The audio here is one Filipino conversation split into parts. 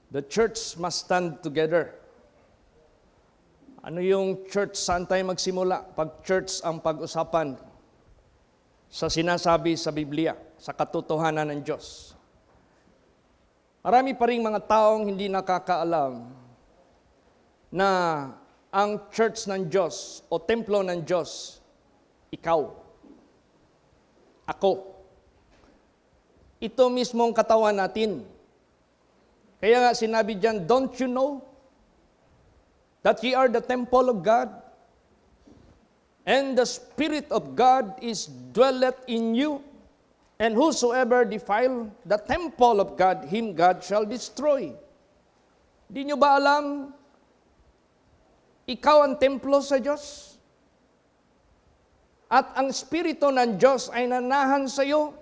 The church must stand together. Ano yung church? Saan tayo magsimula? Pag church ang pag-usapan sa sinasabi sa Biblia, sa katotohanan ng Diyos. Marami pa ring mga taong hindi nakakaalam na ang church ng Diyos o templo ng Diyos, ikaw, ako. Ito mismong katawan natin. Kaya nga sinabi diyan, don't you know that ye are the temple of God, and the Spirit of God is dwelleth in you, and whosoever defile the temple of God, him God shall destroy. Di nyo ba alam, ikaw ang templo sa Diyos? At ang Espiritu ng Diyos ay nanahan sa iyo,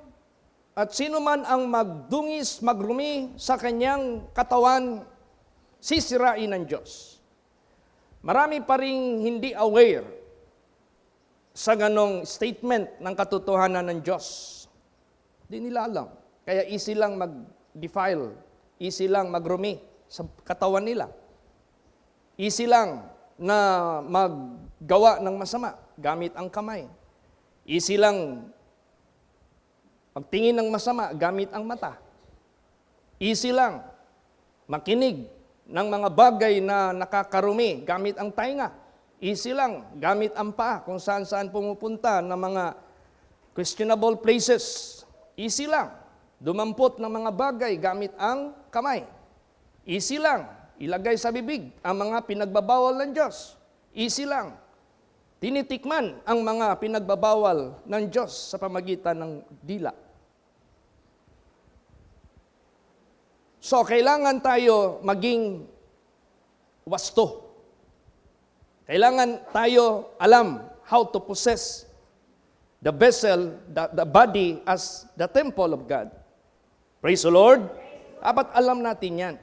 at sino man ang magdungis, magrumi sa kanyang katawan, sisirain ng Diyos. Marami pa ring hindi aware sa ganong statement ng katotohanan ng Diyos. Di nila alam. Kaya easy lang mag-defile, easy lang magrumi sa katawan nila. Easy lang na maggawa ng masama gamit ang kamay. Easy lang magtingin ng masama gamit ang mata. Easy lang makinig ng mga bagay na nakakarumi gamit ang tainga. Easy lang gamit ang paa kung saan-saan pumupunta ng mga questionable places. Easy lang dumampot ng mga bagay gamit ang kamay. Easy lang ilagay sa bibig ang mga pinagbabawal ng Diyos. Easy lang tinitikman ang mga pinagbabawal ng Diyos sa pamagitan ng dila. So, kailangan tayo maging wasto. Kailangan tayo alam how to possess the vessel, the body as the temple of God. Praise the Lord. Dapat alam natin yan.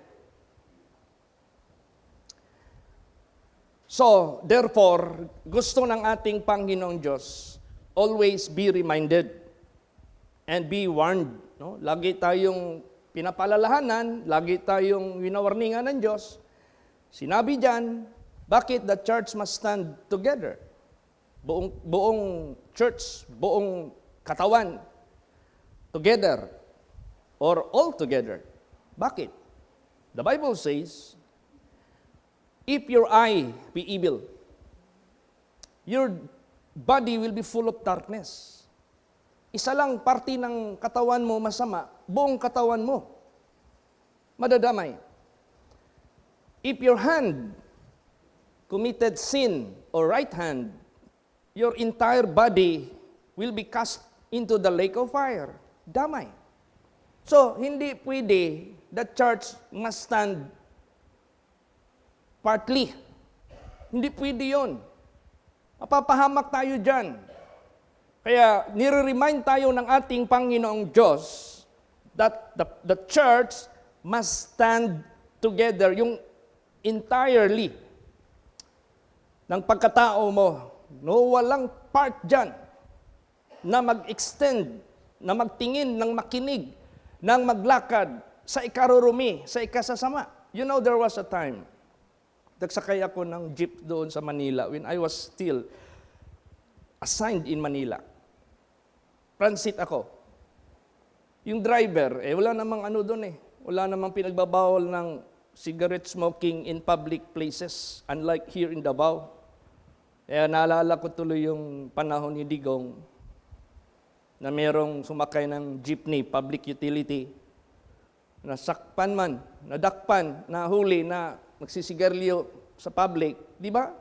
So, therefore, gusto ng ating Panginoong Diyos, always be reminded and be warned. No? Lagi tayong pinapalalahanan, lagi tayong winawarningan ng Diyos. Sinabi diyan, bakit the church must stand together? Buong church, buong katawan, together, or all together. Bakit? The Bible says, if your eye be evil, your body will be full of darkness. Isa lang parte ng katawan mo masama, buong katawan mo madadamay. If your hand committed sin or right hand, your entire body will be cast into the lake of fire. Damay. So, hindi pwede the church must stand partly. Hindi pwede yun. Mapapahamak tayo dyan. Kaya nire-remind tayo ng ating Panginoong Diyos that the church must stand together, yung entirely ng pagkatao mo. No, walang part dyan na mag-extend, na magtingin, ng makinig, ng maglakad sa ikarurumi, sa ikasasama. You know, there was a time, nagsakay ako ng jeep doon sa Manila when I was still assigned in Manila. Transit ako. Yung driver, wala namang ano doon Wala namang pinagbabawal ng cigarette smoking in public places, unlike here in Davao. Kaya naalala ko tuloy yung panahon ni Digong na merong sumakay ng jeepney, public utility, nasakpan man, nadakpan, nahuli na magsisigarilyo sa public, di ba?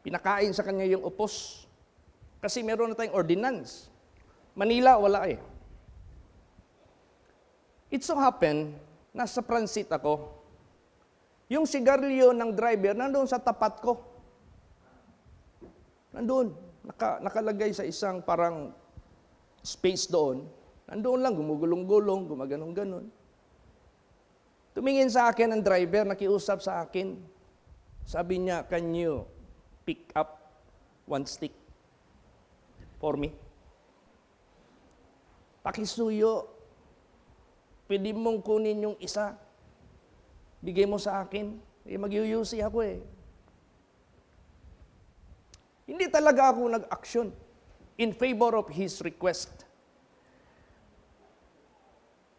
Pinakain sa kanya yung upos. Kasi meron na tayong ordinance. Manila, wala It so happen, nasa transit ako, yung sigarilyo ng driver nandoon sa tapat ko. Nandoon, nakalagay sa isang parang space doon. Nandoon lang, gumugulong-gulong, gumaganong-ganon. Tumingin sa akin ang driver, nakiusap sa akin. Sabi niya, can you pick up one stick for me? Pakisuyo. Pwede mong kunin yung isa. Bigay mo sa akin. Mag-UUC ako eh. Hindi talaga ako nag-action in favor of his request.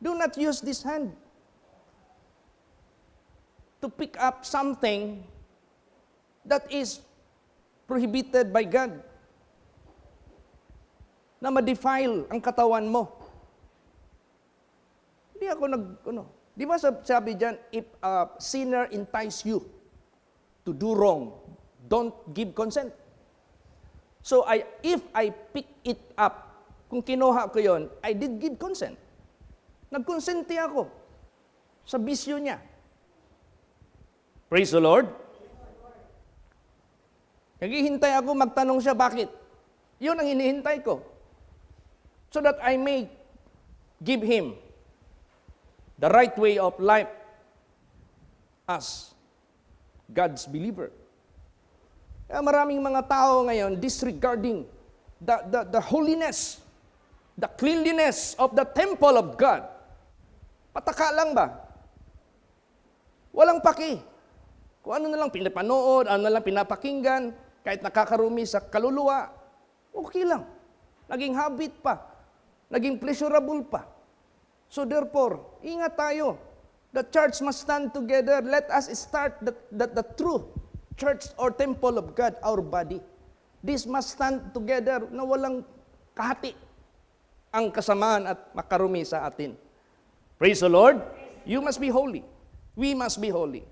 Do not use this hand to pick up something that is prohibited by God, na ma-defile ang katawan mo. Hindi ako di ba sabi dyan, if a sinner entice you to do wrong, don't give consent. So if I pick it up, kung kinuha ko yon, I did give consent. Nagkonsenti ako sa bisyo niya. Praise the Lord. Naghihintay ako, magtanong siya, bakit? Yun ang hinihintay ko. So that I may give him the right way of life as God's believer. Kaya maraming mga tao ngayon disregarding the holiness, the cleanliness of the temple of God. Pataka lang ba? Walang paki. Kung ano na lang pinapanood, ano na lang pinapakinggan, kahit nakakarumi sa kaluluwa, okay lang. Naging habit pa. Naging pleasurable pa. So therefore, ingat tayo. The church must stand together. Let us start the true church or temple of God, our body. This must stand together na walang kahati ang kasamaan at makarumi sa atin. Praise the Lord. You must be holy. We must be holy.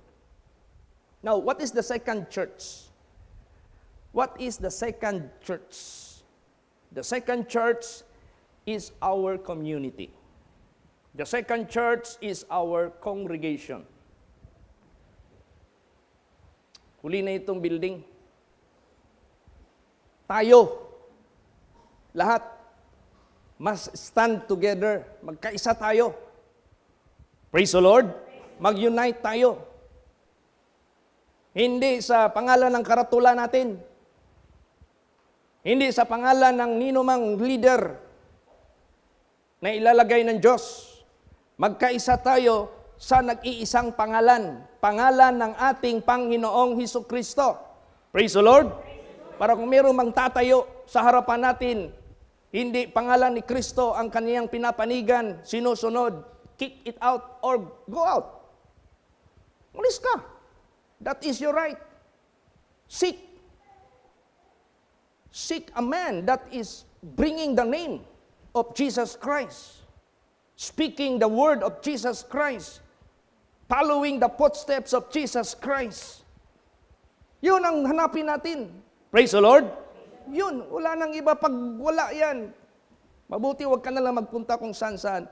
Now, what is the second church? What is the second church? The second church is our community. The second church is our congregation. Huli na itong building. Tayo, lahat, must stand together. Magkaisa tayo. Praise the Lord. Mag-unite tayo. Hindi sa pangalan ng karatula natin. Hindi sa pangalan ng ninumang leader na ilalagay ng Diyos. Magkaisa tayo sa nag-iisang pangalan. Pangalan ng ating Panginoong Hesukristo. Praise the Lord. Para kung mayroong magtatayo sa harapan natin, hindi pangalan ni Kristo ang kaniyang pinapanigan, sinusunod, kick it out or go out. Ulis ka. That is your right. Seek a man that is bringing the name of Jesus Christ, speaking the word of Jesus Christ, following the footsteps of Jesus Christ. Yun ang hanapin natin. Praise the Lord. Yun, wala nang iba. Pag wala yan, mabuti wag ka na lang magpunta kung saan-saan.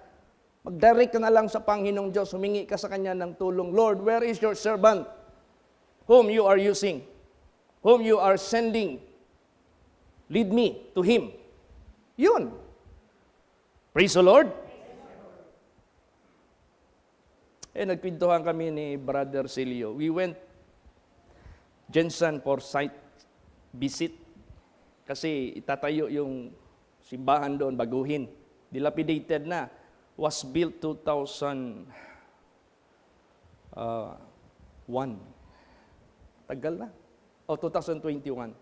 Mag-direct ka na lang sa Panginoong Diyos, humingi ka sa Kanya ng tulong. Lord, where is your servant whom you are using, whom you are sending? Lead me to him. Yun. Praise the Lord. Nagpintuhan kami ni Brother Celio. We went Jensen for site visit kasi itatayo yung simbahan doon, baguhin. Dilapidated na. Was built 2001. Tagal na. 2021.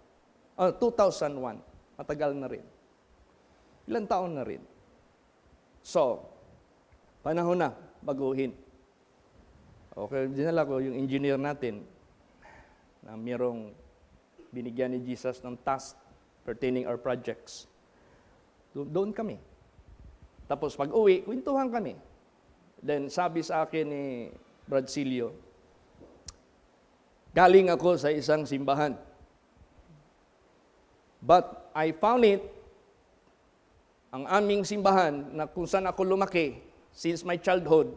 2001. Matagal na rin. Ilang taon na rin. So, panahon na, baguhin. Okay, dinala ko yung engineer natin na mayroong binigyan ni Jesus ng task pertaining our projects. Doon kami. Tapos pag uwi, kwentuhan kami. Then sabi sa akin ni Brad Cilio, galing ako sa isang simbahan. But I found it, ang aming simbahan na kung saan ako lumaki since my childhood,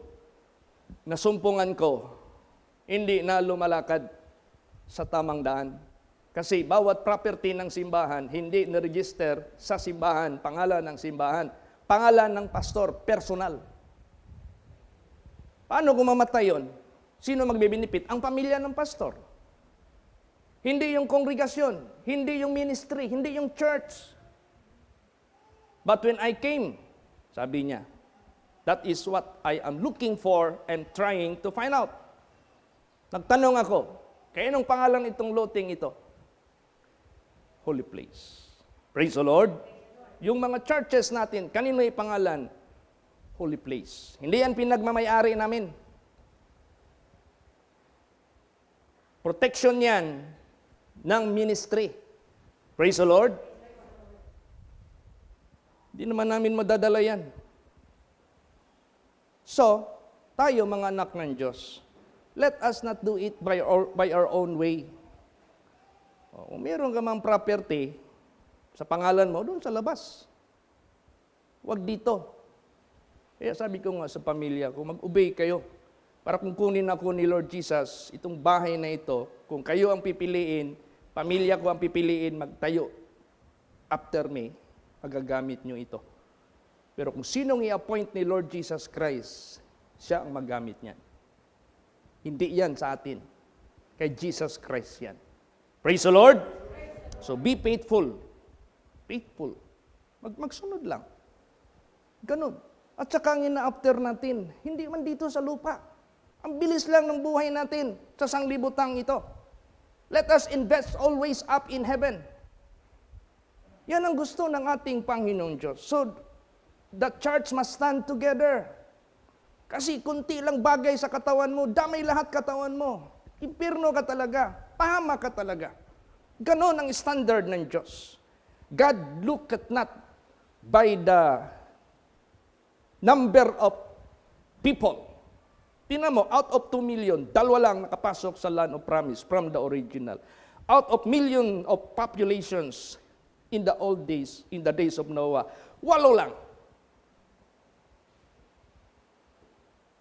nasumpungan ko, hindi na lumalakad sa tamang daan. Kasi bawat property ng simbahan, hindi na-register sa simbahan, pangalan ng simbahan, pangalan ng pastor, personal. Paano kung mamatay yun? Sino magbe-benefit? Ang pamilya ng pastor. Hindi yung kongregasyon, hindi yung ministry, hindi yung church. But when I came, sabi niya, that is what I am looking for and trying to find out. Nagtanong ako, kaya anong pangalan itong loting ito? Holy place. Praise the Lord. Yung mga churches natin, kanino yung pangalan? Holy place. Hindi yan pinagmamayari namin. Protection yan ng ministry. Praise the Lord. Hindi naman namin madadala yan. So, tayo mga anak ng Diyos, let us not do it by our own way. Kung meron ka mang property sa pangalan mo, doon sa labas. Huwag dito. Kaya sabi ko nga sa pamilya ko, mag-obey kayo. Para kung kunin ako ni Lord Jesus, itong bahay na ito, kung kayo ang pipiliin, pamilya ko ang pipiliin, magtayo. After me, magagamit nyo ito. Pero kung sinong i-appoint ni Lord Jesus Christ, siya ang magamit niyan. Hindi yan sa atin. Kay Jesus Christ yan. Praise the Lord. So be faithful. Faithful. Magsunod lang. Ganun. At saka ang ina-after natin, hindi man dito sa lupa. Ang bilis lang ng buhay natin sa sanglibutang ito. Let us invest always up in heaven. Yan ang gusto ng ating Panginoong Diyos. So, the church must stand together. Kasi kunti lang bagay sa katawan mo, damay lahat katawan mo. Impirno ka talaga. Pahama ka talaga. Ganon ang standard ng Diyos. God looketh not by the number of people. Tingnan mo, out of 2 million, 2 lang nakapasok sa land of promise from the original. Out of million of populations in the old days, in the days of Noah, 8 lang.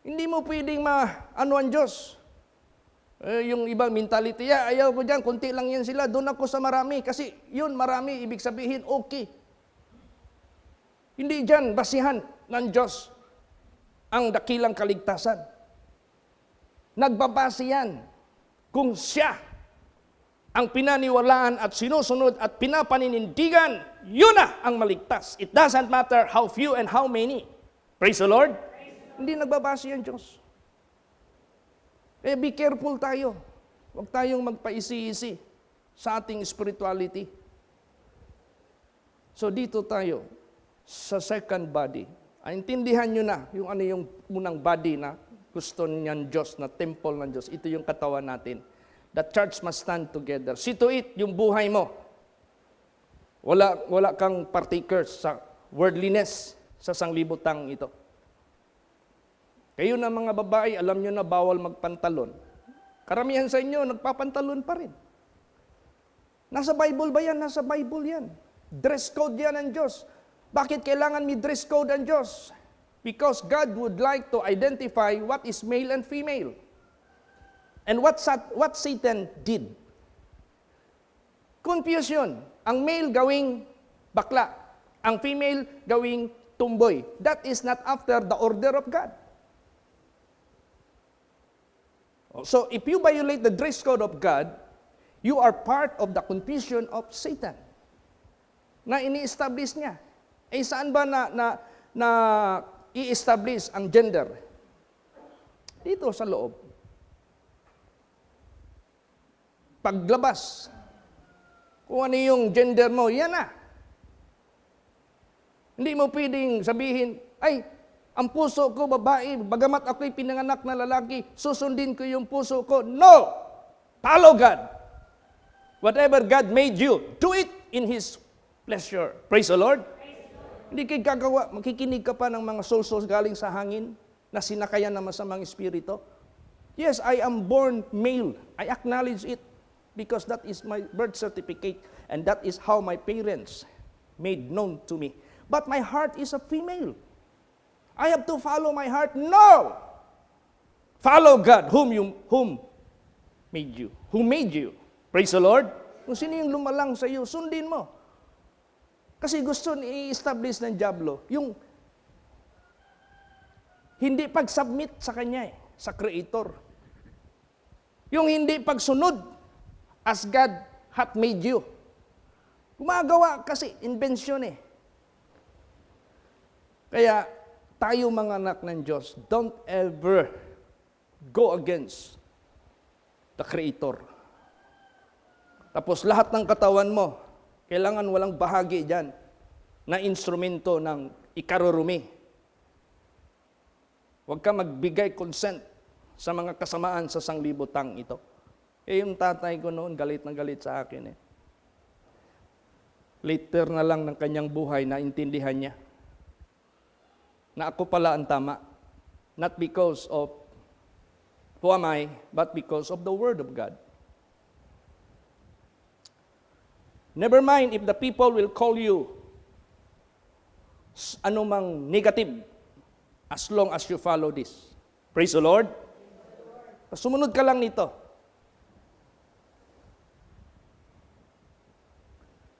Hindi mo pwedeng ano ang Diyos. Yung iba mentality, ayaw ko dyan, kunti lang yan sila, doon ako sa marami. Kasi yun, marami, ibig sabihin, okay. Hindi dyan basihan ng Diyos ang dakilang kaligtasan. Nagbabase yan kung siya ang pinaniwalaan at sinusunod at pinapaninindigan, yun na ang maligtas. It doesn't matter how few and how many. Praise the Lord. Hindi nagbabase yan Diyos. Be careful tayo. Huwag tayong magpaisi-isi sa ating spirituality. So dito tayo sa second body. Intindihan nyo na yung ano yung unang body na gusto niyan Diyos, na temple ng Diyos. Ito yung katawan natin. The church must stand together. See to it, yung buhay mo. Wala kang partakers sa worldliness sa sanglibutang ito. Kayo na mga babae, alam nyo na bawal magpantalon. Karamihan sa inyo, nagpapantalon pa rin. Nasa Bible ba yan? Nasa Bible yan. Dress code yan ng Diyos. Bakit kailangan may dress code ang Diyos? Because God would like to identify what is male and female. And what Satan did. Confusion. Ang male gawing bakla. Ang female gawing tumboy. That is not after the order of God. So, if you violate the dress code of God, you are part of the confusion of Satan na ini-establish niya. Saan ba na i-establish ang gender? Dito sa loob. Paglabas, kung ano yung gender mo, yan na. Hindi mo pwedeng sabihin, ang puso ko babae, bagamat ako'y pinanganak na lalaki, susundin ko yung puso ko. No! Follow God. Whatever God made you, do it in His pleasure. Praise the Lord. Hindi kayo gagawa, makikinig ka pa ng mga souls galing sa hangin na sinakayan ng masamang espiritu. Yes, I am born male. I acknowledge it because that is my birth certificate and that is how my parents made known to me. But my heart is a female. I have to follow my heart? No! Follow God, whom made you. Who made you? Praise the Lord. Kung sino yung lumalang sa iyo, sundin mo. Kasi gusto i-establish ng diablo yung hindi pag-submit sa kanya, sa Creator. Yung hindi pagsunod as God hath made you. Gumagawa kasi, invention Kaya, tayo mga anak ng Diyos, don't ever go against the Creator. Tapos lahat ng katawan mo, kailangan walang bahagi dyan na instrumento ng ikarurumi. Huwag ka magbigay consent sa mga kasamaan sa sanglibutang ito. Yung tatay ko noon, galit na galit sa akin. Later na lang ng kanyang buhay, naintindihan niya na ako pala ang tama. Not because of who am I, but because of the Word of God. Never mind if the people will call you anumang negative as long as you follow this. Praise the Lord. Sumunod ka lang nito.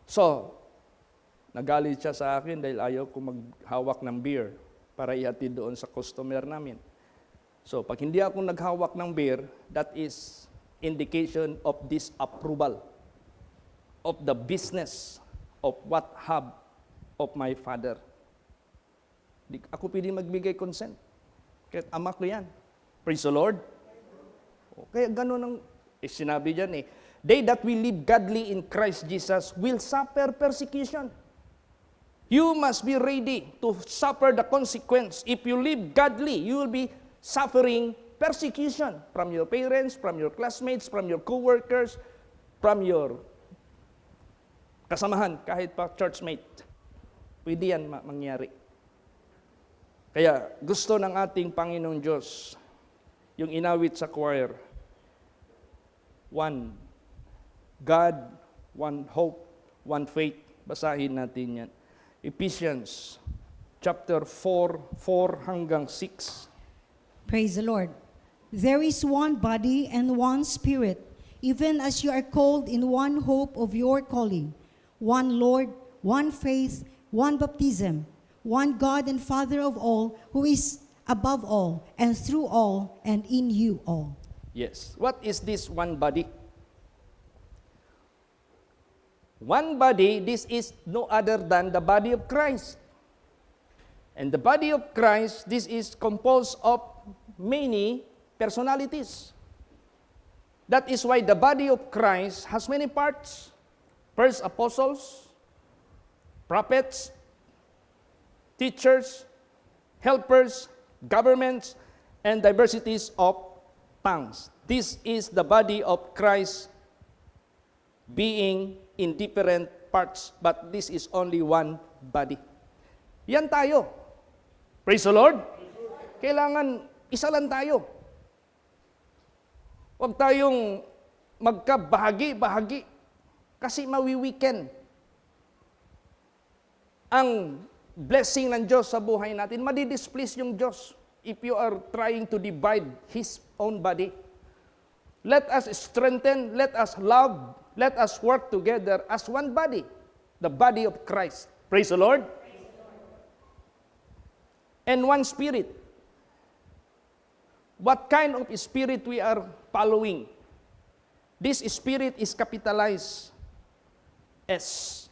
So, nagalit siya sa akin dahil ayaw ko maghawak ng beer para ihatid doon sa customer namin. So, pag hindi ako naghawak ng beer, that is indication of disapproval of the business of what have of my father. Di ako pwede magbigay consent. Kahit ama ko yan. Praise the Lord. Kaya gano'n ang sinabi dyan They that will live godly in Christ Jesus will suffer persecution. You must be ready to suffer the consequence. If you live godly, you will be suffering persecution from your parents, from your classmates, from your co-workers, from your kasamahan, kahit pa churchmate. Pwede yan mangyari. Kaya gusto ng ating Panginoong Diyos, yung inawit sa choir, one God, one hope, one faith. Basahin natin yan. Ephesians chapter 4 hanggang 6. Praise the Lord. There is one body and one spirit, even as you are called in one hope of your calling, one Lord, one faith, one baptism, one God and Father of all, who is above all, and through all, and in you all. Yes. What is this one body? One body, this is no other than the body of Christ. And the body of Christ, this is composed of many personalities. That is why the body of Christ has many parts. First, apostles, prophets, teachers, helpers, governments, and diversities of tongues. This is the body of Christ being in different parts, but this is only one body. Yan tayo. Praise the Lord. Kailangan isa lang tayo. Huwag tayong magkabahagi-bahagi kasi mawi-weekend ang blessing ng Diyos sa buhay natin. Madi-displease yung Diyos if you are trying to divide His own body. Let us strengthen, let us love, let us work together as one body, the body of Christ. Praise the Lord. And one spirit. What kind of spirit we are following? This spirit is capitalized S.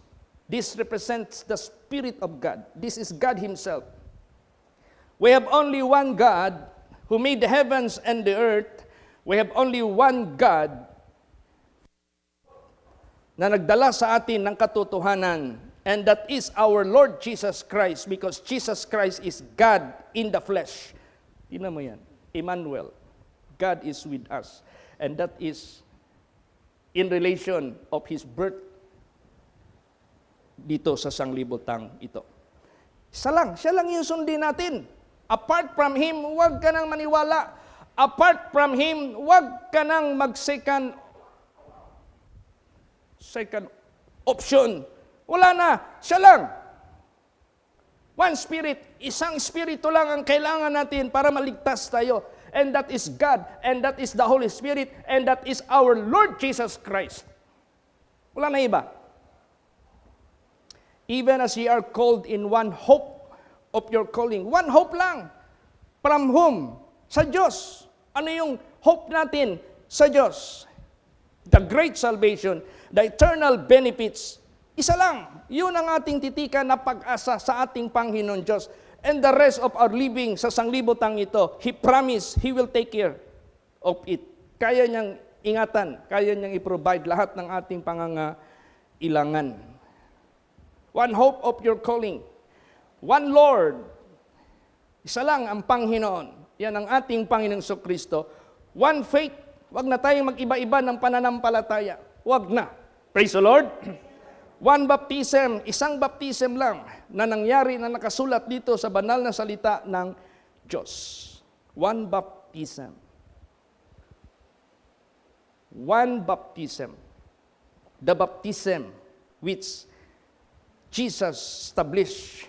This represents the Spirit of God. This is God Himself. We have only one God who made the heavens and the earth. We have only one God na nagdala sa atin ng katotohanan, and that is our Lord Jesus Christ, because Jesus Christ is God in the flesh. Tingnan mo yan. Emmanuel. God is with us. And that is in relation of His birth dito sa sanglibutang ito. Siya lang yung sundin natin. Apart from Him, huwag ka nang maniwala. Apart from Him, huwag ka nang second option. Wala na, siya lang. One Spirit, isang Espiritu lang ang kailangan natin para maligtas tayo. And that is God, and that is the Holy Spirit, and that is our Lord Jesus Christ. Wala na iba. Even as ye are called in one hope of your calling. One hope lang. From whom? Sa Diyos. Ano yung hope natin sa Diyos? The great salvation, the eternal benefits. Isa lang. Yun ang ating titikan na pag-asa sa ating Panginoon Diyos. And the rest of our living sa sanglibutang ito, He promised He will take care of it. Kaya niyang ingatan, kaya niyang i-provide lahat ng ating pangangailangan. One hope of your calling. One Lord. Isa lang ang Panginoon. Yan ang ating Panginoong Kristo. One faith. Huwag na tayong mag-iba-iba ng pananampalataya. Huwag na. Praise the Lord. One baptism. Isang baptism lang na nangyari na nakasulat dito sa banal na salita ng Diyos. One baptism. One baptism. The baptism which Jesus established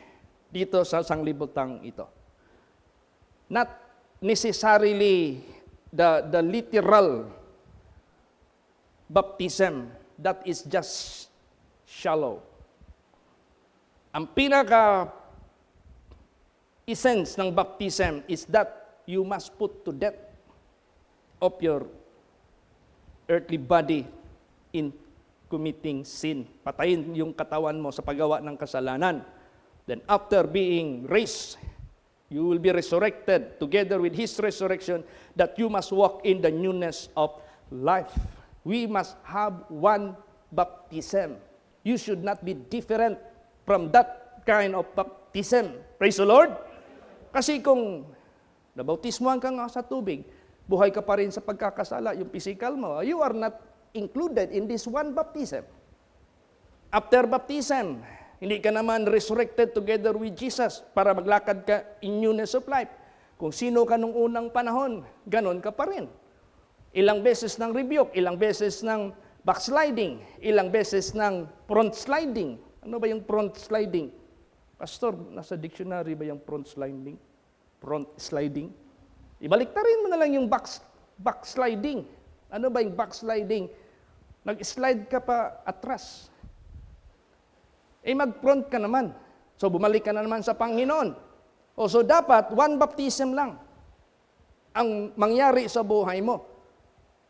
dito sa sanglibutang ito. Not necessarily the literal baptism that is just shallow. Ang pinaka essence ng baptism is that you must put to death of your earthly body in committing sin. Patayin yung katawan mo sa paggawa ng kasalanan. Then after being raised, you will be resurrected together with His resurrection, that you must walk in the newness of life. We must have one baptism. You should not be different from that kind of baptism. Praise the Lord. Kasi kung nabautismuhan ka nga sa tubig, buhay ka pa rin sa pagkakasala, yung physical mo, you are not included in this one baptism. After baptism, hindi ka naman resurrected together with Jesus para maglakad ka in newness of life. Kung sino ka nung unang panahon, ganon ka pa rin. Ilang beses ng rebuke, ilang beses ng backsliding, ilang beses ng front sliding. Ano ba yung front sliding? Pastor, nasa dictionary ba yung front sliding? Front sliding? Ibaliktarin mo na lang yung backsliding. Ano ba yung backsliding? Nag-slide ka pa atras. Mag-front ka naman. So bumalik ka na naman sa Panginoon. So dapat one baptism lang ang mangyari sa buhay mo.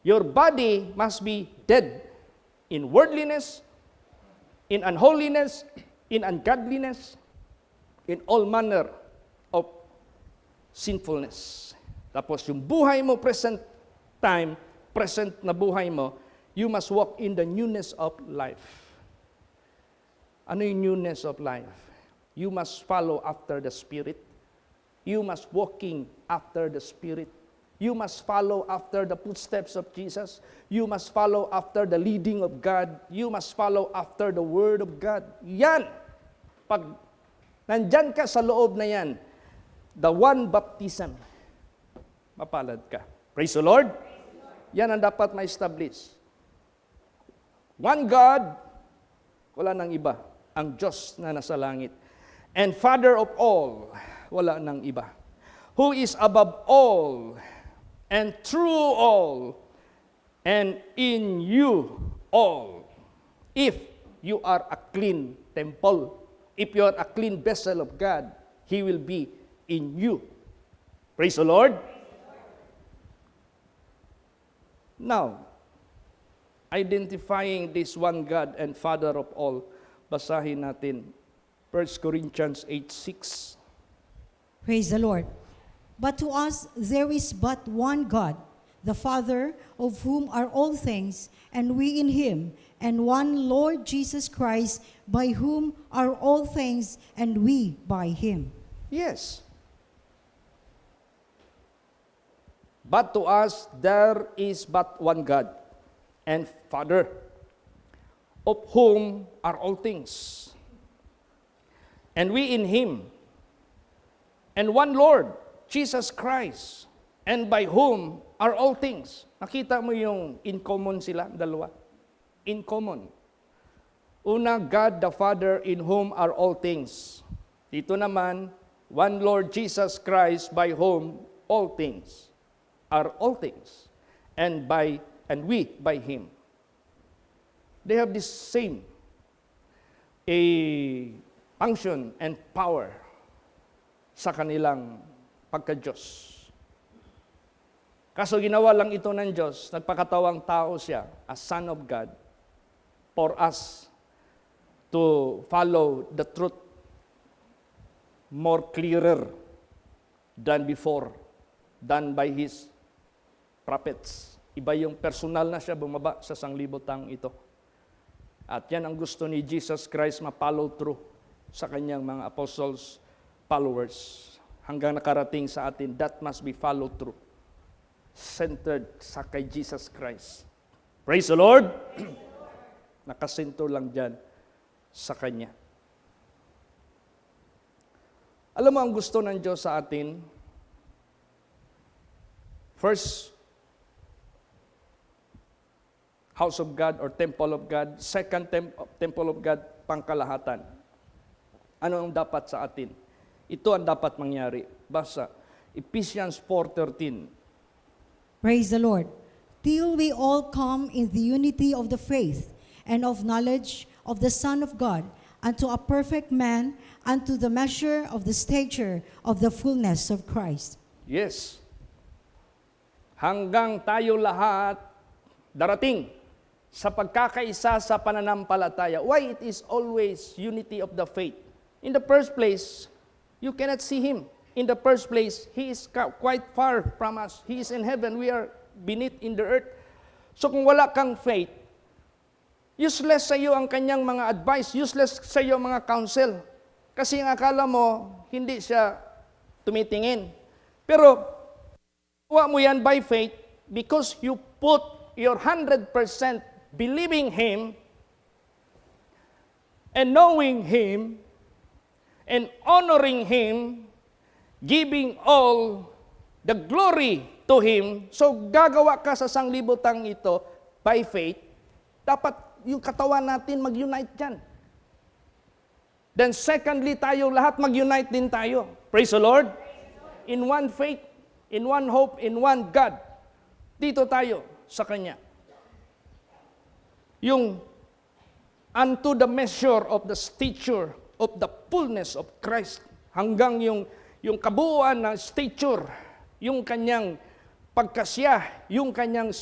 Your body must be dead in worldliness, in unholiness, in ungodliness, in all manner of sinfulness. Tapos yung buhay mo, present time, present na buhay mo, you must walk in the newness of life. Ano yung newness of life? You must follow after the Spirit. You must walking after the Spirit. You must follow after the footsteps of Jesus. You must follow after the leading of God. You must follow after the Word of God. Yan. Pag nandyan ka sa loob na yan, the one baptism, mapalad ka. Praise the Lord. Yan ang dapat ma-establish. One God, wala nang iba. Ang Diyos na nasa langit. And Father of all, wala nang iba. Who is above all, and through all, and in you all. If you are a clean temple, if you are a clean vessel of God, He will be in you. Praise the Lord. Now, identifying this one God and Father of all, basahin natin 1 Corinthians 8:6. Praise the Lord. But to us there is but one God, the Father, of whom are all things, and we in Him, and one Lord Jesus Christ, by whom are all things, and we by Him. Yes. But to us there is but one God and Father, of whom are all things, and we in Him, and one Lord, Jesus Christ, and by whom are all things. Nakita mo yung in common sila, dalawa? In common. Una, God the Father, in whom are all things. Dito naman, one Lord Jesus Christ, by whom all things are all things, and we by Him. They have this same function and power sa kanilang pagka-Diyos. Kaso ginawa lang ito ng Diyos, nagpakatawang tao siya, as Son of God, for us to follow the truth more clearer than before, done by His prophets. Iba yung personal na siya bumaba sa sanglibotang ito. At yan ang gusto ni Jesus Christ ma-follow through sa kanyang mga apostles, followers. Hanggang nakarating sa atin, that must be followed through. Centered sa kay Jesus Christ. Praise the Lord! Nakasinto lang dyan sa Kanya. Alam mo ang gusto ng Diyos sa atin? First, house of God or temple of God. Second, temple of God, pangkalahatan. Ano ang dapat sa atin? Ito ang dapat mangyari. Basa, Ephesians 4:13. Praise the Lord. Till we all come in the unity of the faith and of knowledge of the Son of God, unto a perfect man, unto the measure of the stature of the fullness of Christ. Yes. Hanggang tayo lahat darating sa pagkakaisa sa pananampalataya. Why it is always unity of the faith? In the first place, you cannot see Him. In the first place, He is quite far from us. He is in heaven. We are beneath in the earth. So kung wala kang faith, useless sa iyo ang kanyang mga advice, useless sa iyo mga counsel. Kasi ang akala mo, hindi siya tumitingin. Pero, kuha mo yan by faith because you put your 100% believing Him and knowing Him and honoring Him, giving all the glory to Him. So, gagawa ka sa sanglibotang ito by faith. Dapat yung katawan natin mag-unite dyan. Then secondly, tayo lahat mag-unite din tayo. Praise the Lord. In one faith, in one hope, in one God. Dito tayo sa Kanya. Yung unto the measure of the stature of the fullness of Christ. Hanggang yung kabuuan ng stature, yung Kanyang pagkasya, yung Kanyang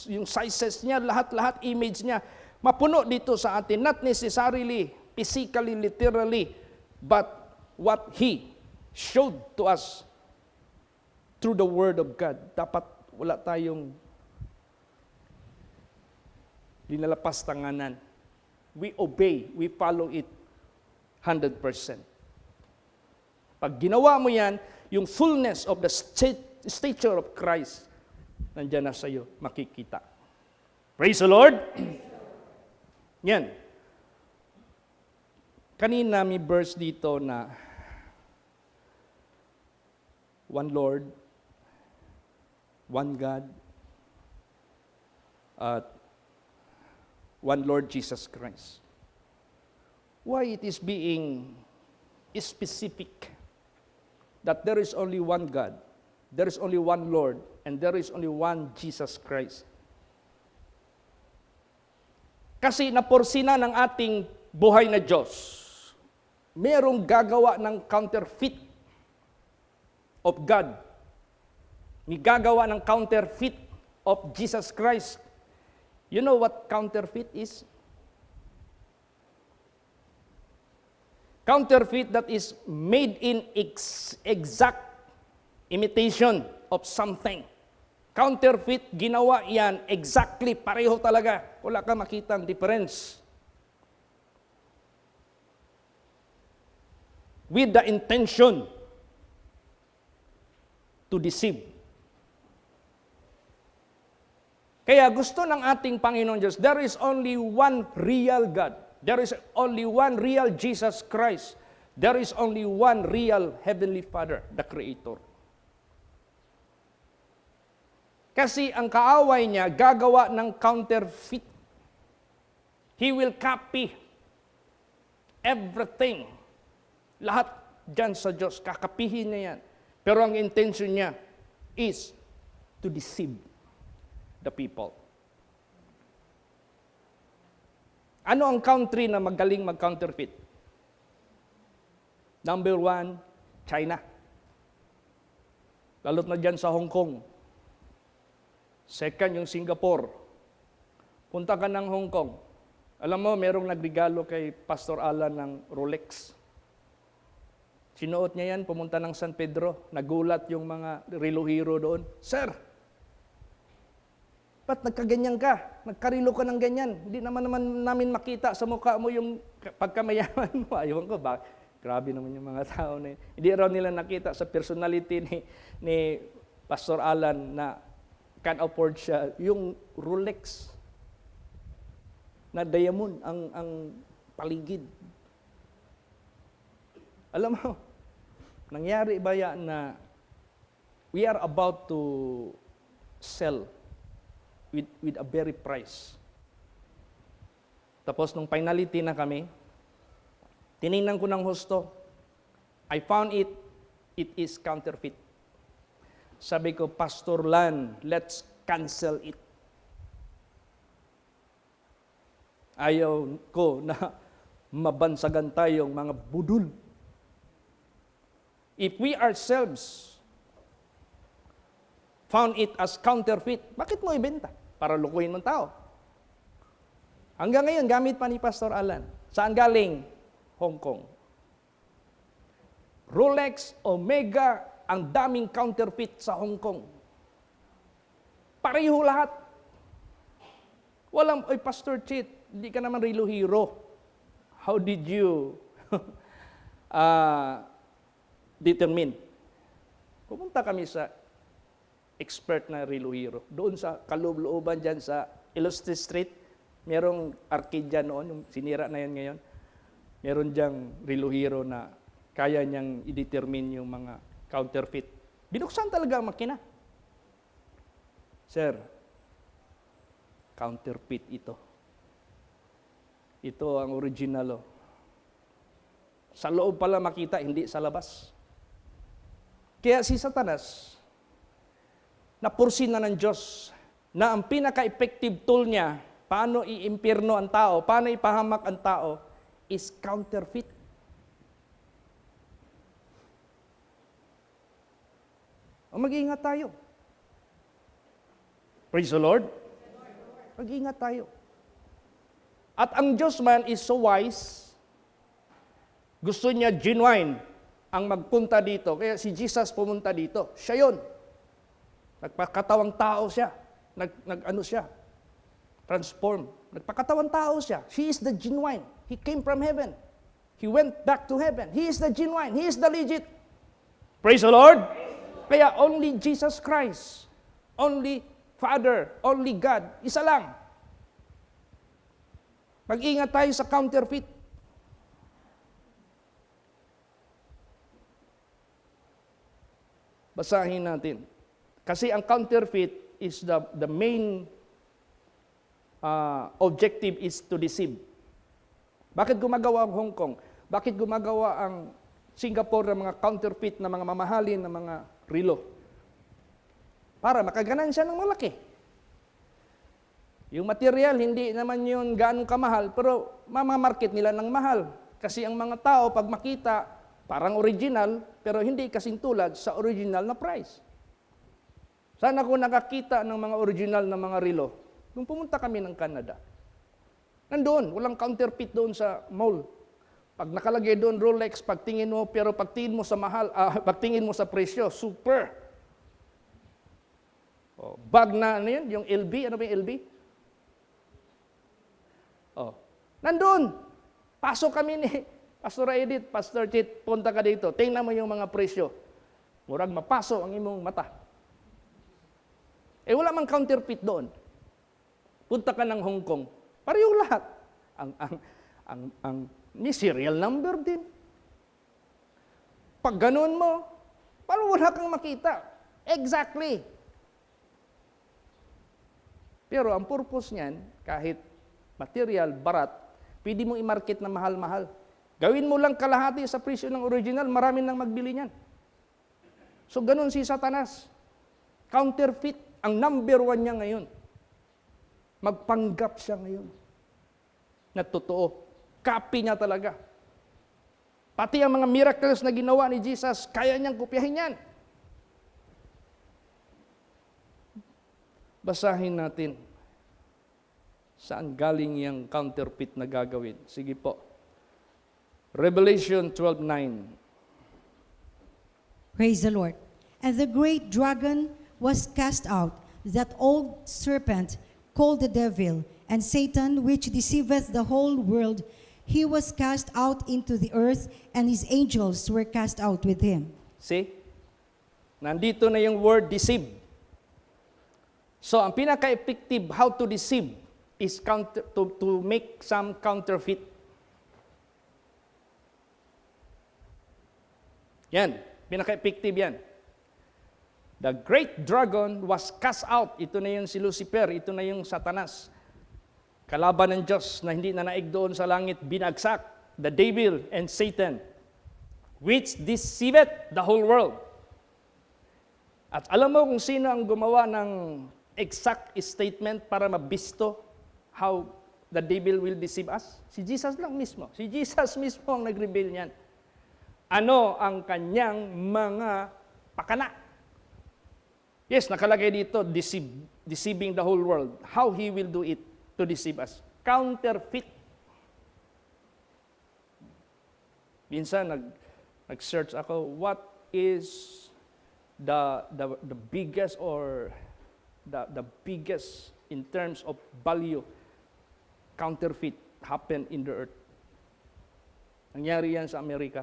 yung sizes niya, lahat-lahat image niya, mapuno dito sa atin. Not necessarily, physically, literally, but what He showed to us through the Word of God. Dapat wala tayong linalapas tanganan. We obey, we follow it 100%. Pag ginawa mo yan, yung fullness of the stature of Christ, nandiyan na sa iyo, makikita. Praise the Lord! Yan. Kanina may verse dito na one Lord, one God, at one Lord Jesus Christ. Why it is being specific that there is only one God, there is only one Lord, and there is only one Jesus Christ? Kasi naporsina ng ating buhay na Diyos, merong gagawa ng counterfeit of God. May gagawa ng counterfeit of Jesus Christ. You know what counterfeit is? Counterfeit that is made in exact imitation of something. Counterfeit, ginawa yan exactly, pareho talaga. Wala ka makitang difference. With the intention to deceive. Kaya gusto ng ating Panginoon Diyos, there is only one real God. There is only one real Jesus Christ. There is only one real Heavenly Father, the Creator. Kasi ang kaaway niya, gagawa ng counterfeit. He will copy everything. Lahat dyan sa Diyos, kakapihin niya yan. Pero ang intention niya is to deceive the people. Ano ang country na magaling mag-counterfeit? Number 1, China. Lalo't na dyan sa Hong Kong. Second, yung Singapore. Punta ka ng Hong Kong. Alam mo, merong nagregalo kay Pastor Alan ng Rolex. Sinuot niya yan, pumunta ng San Pedro. Nagulat yung mga relohiro doon. Sir, ba't nagkaganyan ka? Nagkarilo ka ng ganyan. Hindi naman namin makita sa mukha mo yung pagkamayaman mo. Ayaw ko ba? Grabe naman yung mga tao na yun. Hindi raw nila nakita sa personality ni Pastor Alan na can afford siya yung Rolex na diamond ang paligid. Alam mo, nangyari ba yan na we are about to sell with a very price. Tapos nung finality na kami, tiningnan ko ng husto. I found it is counterfeit. Sabi ko, Pastor Lan, let's cancel it. Ayaw ko na mabansagan tayong mga budol. If we ourselves found it as counterfeit, bakit mo ibenta? Para lukuhin ng tao. Hanggang ngayon, gamit pa ni Pastor Alan. Saan galing? Hong Kong. Rolex, Omega, ang daming counterfeit sa Hong Kong. Pareho lahat. Walang, oy Pastor Chit, hindi ka naman real hero. How did you determine? Pumunta kami sa expert na real hero. Doon sa kaloob-looban dyan sa Illustrious Street, merong arcade dyan noon, yung sinira na yan ngayon. Meron dyang real hero na kaya niyang i-determine yung mga counterfeit. Binuksan talaga ang makina. Sir, counterfeit ito. Ito ang original. Sa loob pala makita, hindi sa labas. Kaya si Satanas, napursin na ng Diyos na ang pinaka-effective tool niya, paano i-impierno ang tao, paano ipahamak ang tao, is counterfeit. Mag-iingat tayo. Praise the Lord. Mag-iingat tayo. At ang Diyos man is so wise, gusto niya genuine ang magpunta dito. Kaya si Jesus pumunta dito. Siya yun. Nagpakatawang tao siya. Nag-ano siya? Transform. Nagpakatawang tao siya. He is the genuine. He came from heaven. He went back to heaven. He is the genuine. He is the legit. Praise the Lord. Kaya only Jesus Christ, only Father, only God, isa lang. Mag-ingat tayo sa counterfeit. Basahin natin. Kasi ang counterfeit is the main objective is to deceive. Bakit gumagawa ang Hong Kong? Bakit gumagawa ang Singapore ng mga counterfeit na mga mamahalin na mga relo? Para makaganan siya ng malaki. Yung material, hindi naman yun gaano kamahal, pero mamamarket nila ng mahal. Kasi ang mga tao, pag makita, parang original, pero hindi kasing tulad sa original na price. Sana kung nakakita ng mga original na mga relo, nung pumunta kami ng Canada, nandoon, walang counterfeit doon sa mall. Pag nakalagay doon Rolex, pagtingin mo, pero pagtingin mo sa mahal, pagtingin mo sa presyo, super. Oh, bag na ano yun, yung LB, ano ba yung LB? Oh, nandoon. Pasok kami ni Pastor Edith, Pastor Chit, punta ka dito, tingnan mo yung mga presyo. Murag mapaso ang imong mata. Eh wala mang counterfeit doon. Punta ka ng Hong Kong, pareho lahat. Ang may serial number din. Pag ganun mo, parang wala kang makita. Exactly. Pero ang purpose niyan, kahit material, barat, pwede mong i-market na mahal-mahal. Gawin mo lang kalahati sa presyo ng original, marami nang magbili niyan. So ganun si Satanas. Counterfeit. Ang number 1 niya ngayon. Magpanggap siya ngayon. Na totoo. Copy niya talaga. Pati ang mga miracles na ginawa ni Jesus, kaya niyang kopyahin yan. Basahin natin. Saan galing yung counterfeit na gagawin? Sige po. Revelation 12:9. Praise the Lord. And the great dragon was cast out, that old serpent called the devil, and Satan, which deceiveth the whole world, he was cast out into the earth, and his angels were cast out with him. See? Nandito na yung word deceive. So, ang pinaka-effective how to deceive is to make some counterfeit. Yan, pinaka-effective yan. The great dragon was cast out. Ito na yung si Lucifer, ito na yung Satanas. Kalaban ng Diyos na hindi na naig doon sa langit, binagsak. The devil and Satan, which deceiveth the whole world. At alam mo kung sino ang gumawa ng exact statement para mabisto how the devil will deceive us? Si Jesus lang mismo. Si Jesus mismo ang nag-reveal niyan. Ano ang kanyang mga pakana? Yes, nakalagay dito, deceiving the whole world. How he will do it to deceive us? Counterfeit. Minsan, nag-search ako, what is the biggest or the biggest in terms of value counterfeit happen in the earth? Nangyari yan sa Amerika.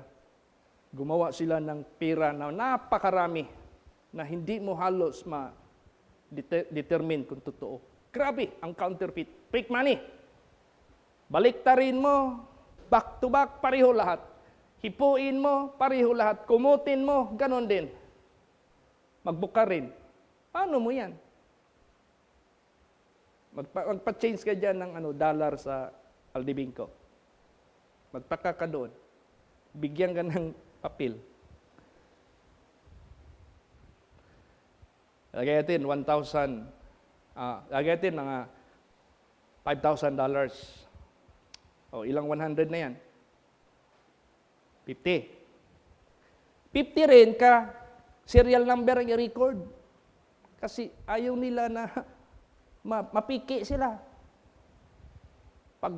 Gumawa sila ng pera na napakarami na hindi mo halos ma-determine kung totoo. Grabe ang counterfeit. Fake money. Baliktarin mo, back to back, pareho lahat. Hipuin mo, pareho lahat. Kumutin mo, ganon din. Magbuka rin. Paano mo yan? Magpa-change ka dyan ng dollar sa Aldibingco. Magpaka ka doon. Bigyan ka ng papel. Lagay natin 1,000. Lagay natin mga $5,000. O, ilang 100 na yan? 50. 50 rin ka, serial number ang i-record. Kasi ayaw nila na mapiki sila. Pag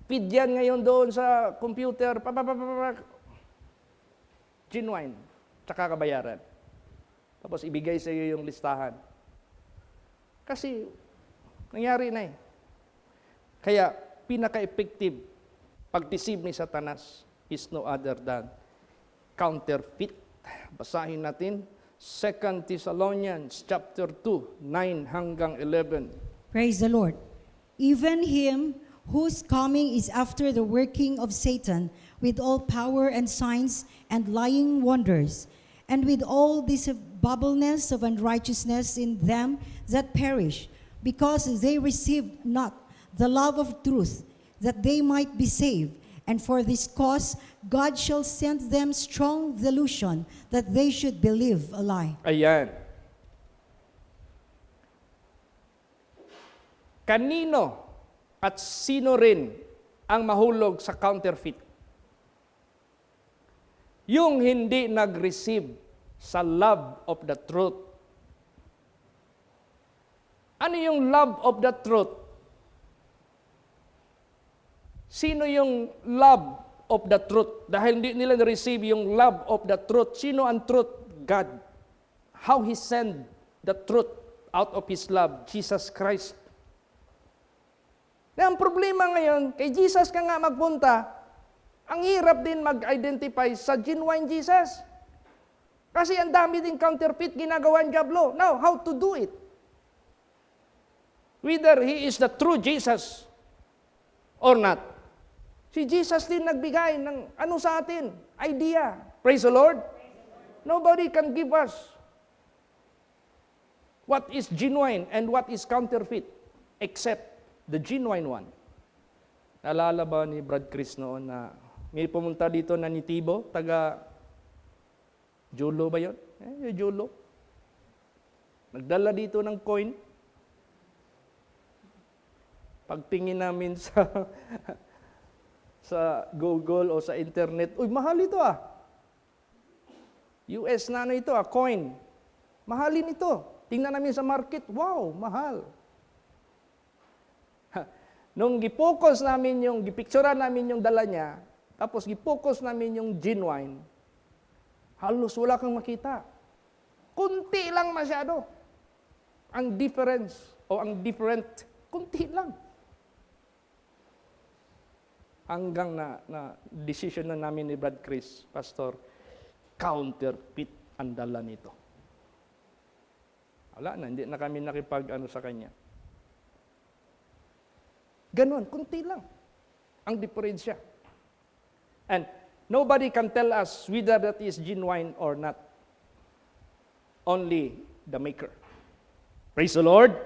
feed yan ngayon doon sa computer, genuine, tsaka kabayaran. Tapos ibigay sa iyo yung listahan. Kasi nangyari na eh. Kaya pinaka-effective pag-deceive ni Satanas is no other than counterfeit. Basahin natin 2 Thessalonians chapter 2, 9 hanggang 11. Praise the Lord. Even him whose coming is after the working of Satan with all power and signs and lying wonders, and with all this bubbleness of unrighteousness in them that perish, because they received not the love of truth, that they might be saved. And for this cause, God shall send them strong delusion, that they should believe a lie. Ayan. Kanino at sino rin ang mahulog sa counterfeit? Yung hindi nag-receive sa love of the truth. Ano yung love of the truth? Sino yung love of the truth? Dahil hindi nila na-receive yung love of the truth. Sino ang truth? God. How He sent the truth out of His love, Jesus Christ. Na ang problema ngayon, kay Jesus ka nga magpunta, ang hirap din mag-identify sa genuine Jesus. Kasi ang dami din counterfeit ginagawa ng Diablo. Now, how to do it? Whether He is the true Jesus or not. Si Jesus din nagbigay ng ano sa atin? Idea. Praise the Lord. Nobody can give us what is genuine and what is counterfeit except the genuine one. Naalala ba ni Brad Chris noon na may pumunta dito na Nitibo, taga Jolo ba yun? Jolo. Nagdala dito ng coin. Pagtingin namin sa Google o sa internet, uy, mahal ito ah. US na ito ah, coin. Mahalin ito. Tingnan namin sa market, wow, mahal. Nung gipokus namin gipicturean namin yung dala niya, tapos gipokus namin yung genuine, halos wala kang makita. Kunti lang masyado. Ang difference o ang different, kunti lang. Hanggang na decision na namin ni Brad Chris, Pastor, counterfeit ang dala nito. Wala na, hindi na kami nakipag-ano sa kanya. Ganon, kunti lang ang diferensya. And nobody can tell us whether that is genuine or not. Only the maker. Praise the Lord.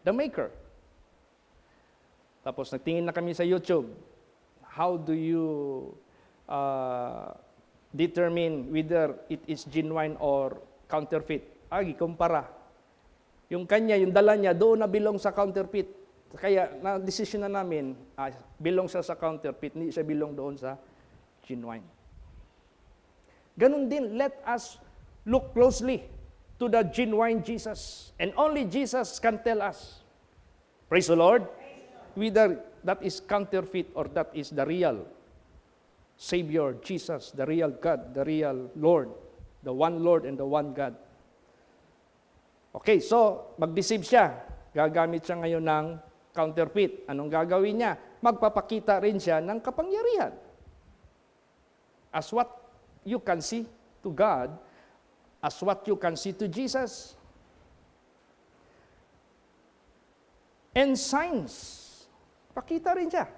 The maker. Tapos nagtingin na kami sa YouTube. How do you determine whether it is genuine or counterfeit? Kumpara. Yung kanya, yung dala niya, doon na belong sa counterfeit. Kaya na-decision na namin, belong siya sa counterfeit, hindi siya belong doon sa genuine. Ganun din, let us look closely to the genuine Jesus. And only Jesus can tell us. Praise the Lord. Whether that is counterfeit or that is the real Savior, Jesus, the real God, the real Lord, the one Lord and the one God. Okay, so mag-deceive siya. Gagamit siya ngayon ng counterfeit. Anong gagawin niya? Magpapakita rin siya ng kapangyarihan. As what you can see to God, as what you can see to Jesus. And signs. Pakita rin siya.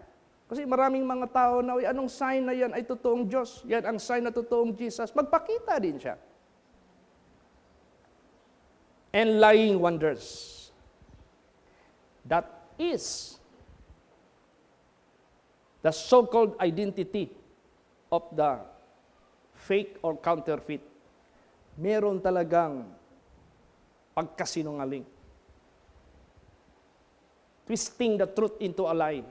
Kasi maraming mga tao na, anong sign na yan ay totoong Diyos? Yan ang sign na totoong Jesus. Magpakita din siya. And lying wonders. That is the so-called identity of the fake or counterfeit. Meron talagang pagkasinungaling. Twisting the truth into a lie.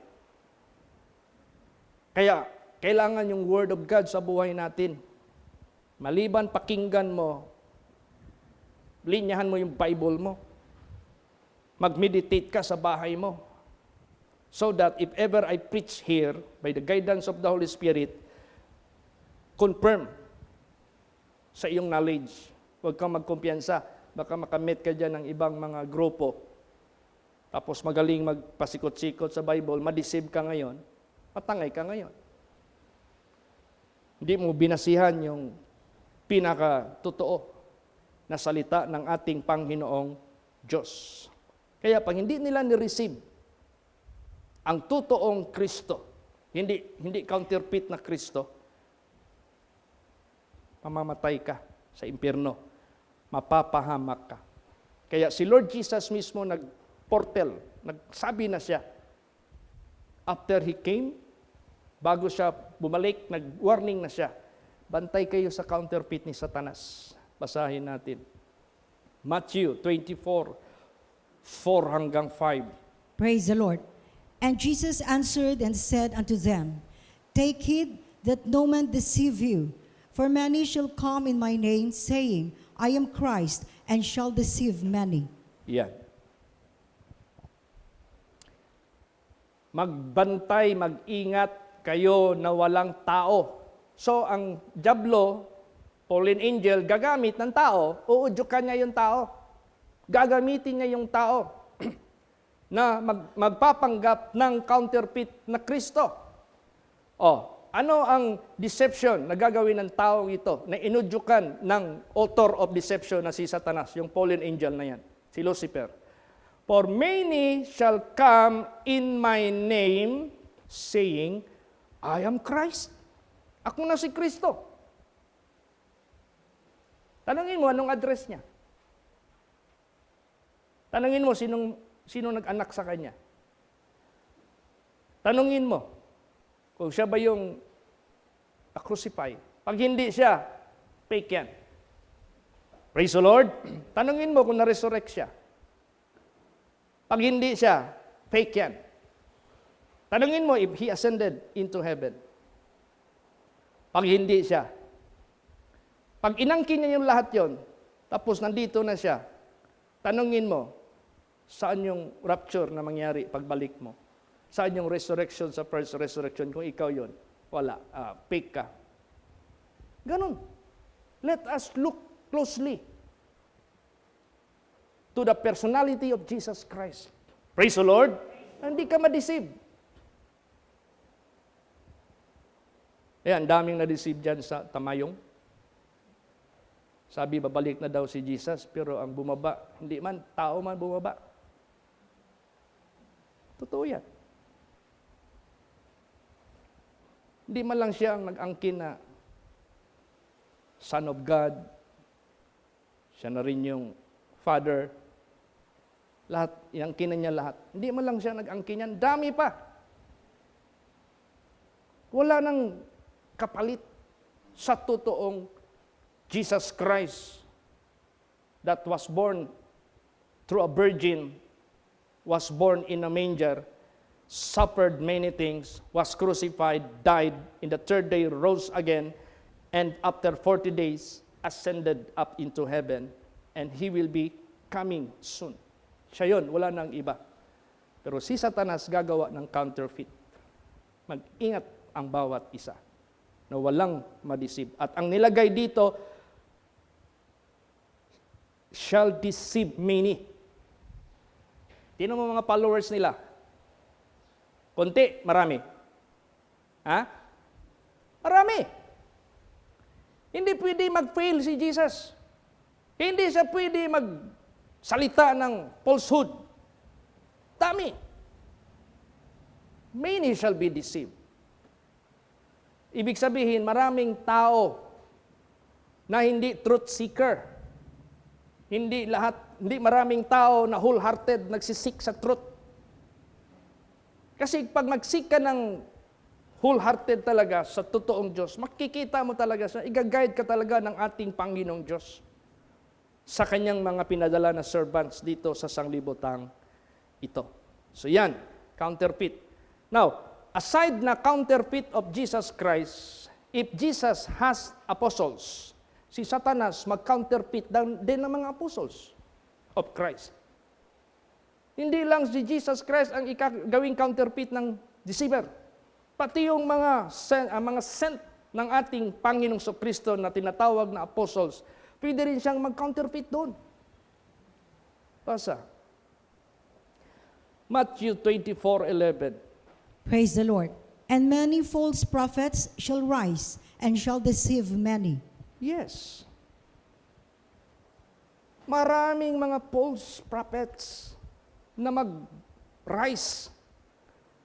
Kaya, kailangan yung Word of God sa buhay natin. Maliban pakinggan mo, linyahan mo yung Bible mo. Mag-meditate ka sa bahay mo. So that if ever I preach here, by the guidance of the Holy Spirit, confirm sa iyong knowledge. Huwag kang magkumpiyansa. Baka makamit ka dyan ng ibang mga grupo. Tapos magaling magpasikot-sikot sa Bible, ma-deceive ka ngayon, matangay ka ngayon. Hindi mo binasihan yung pinaka-totoo na salita ng ating Panginoong Diyos. Kaya pag hindi nila ni-receive ang totoong Kristo, hindi counterfeit na Kristo, mamamatay ka sa impyerno, mapapahamak ka. Kaya si Lord Jesus mismo nagportel, nagsabi na siya, after He came, bago siya bumalik, nag-warning na siya, bantay kayo sa counterfeit ni Satanas. Basahin natin. Matthew 24:4-5. Praise the Lord. And Jesus answered and said unto them, Take heed that no man deceive you, for many shall come in my name, saying, I am Christ, and shall deceive many. Yan. Magbantay, mag-ingat kayo na walang tao. So, ang dyablo, fallen angel, gagamit ng tao, uudyukan niya yung tao. Gagamitin niya yung tao na magpapanggap ng counterfeit na Kristo. Ano ang deception na gagawin ng taong ito na inudyukan ng author of deception na si Satanas, yung fallen angel na yan, si Lucifer? For many shall come in my name, saying, I am Christ. Ako na si Kristo. Tanungin mo, anong address niya? Tanungin mo, sino nag-anak sa kanya? Tanungin mo, kung siya ba yung crucify. Pag hindi siya, fake yan. Praise the Lord. Tanungin mo kung na-resurrect siya. Pag hindi siya, fake yan. Tanungin mo if He ascended into heaven. Pag hindi siya. Pag inangkin niya yung lahat yon, tapos nandito na siya, tanungin mo, saan yung rapture na mangyari pagbalik mo? Saan yung resurrection sa first resurrection kung ikaw yon? Wala. Fake ka. Ganon. Let us look closely. to the personality of Jesus Christ. Praise the Lord. Hindi ka ma-deceive. Ang daming na-deceive dyan sa Tamayong. Sabi, babalik na daw si Jesus, pero ang bumaba, hindi man, tao man bumaba. Totoo yan. Hindi man lang siya ang nag-angkin na Son of God. Siya na rin yung Father. Lahat, iangkin na niya lahat. Hindi man lang siya nag-angkin yan. Dami pa. Wala nang kapalit sa totoong Jesus Christ that was born through a virgin, was born in a manger, suffered many things, was crucified, died, in the third day rose again, and after 40 days ascended up into heaven, and He will be coming soon. Siya yun, wala nang iba. Pero si Satanas gagawa ng counterfeit. Mag-ingat ang bawat isa na walang ma-deceive. At ang nilagay dito, shall deceive many. Tingnan mo mga followers nila. Konti, marami. Ha? Marami. Hindi pwede mag-fail si Jesus. Hindi siya pwede magsalita ng falsehood. Dami. Many shall be deceived. Ibig sabihin, maraming tao na hindi truth seeker. Hindi maraming tao na wholehearted nagsisik sa truth. Kasi pag magsik ka ng wholehearted talaga sa totoong Diyos, makikita mo talaga siya, i-guide ka talaga ng ating Panginoong Diyos sa kanyang mga pinadala na servants dito sa sanglibotang ito. So yan, counterfeit. Now, aside na counterfeit of Jesus Christ, if Jesus has apostles, si Satanas mag-counterfeit din ng mga apostles of Christ. Hindi lang si Jesus Christ ang gawing counterfeit ng deceiver. Pati yung mga sent ng ating Panginoong Kristo na tinatawag na apostles, pwede rin siyang mag-counterfeit doon. Basa. Matthew 24:11. Praise the Lord. And many false prophets shall rise and shall deceive many. Yes. Maraming mga false prophets na mag-rise.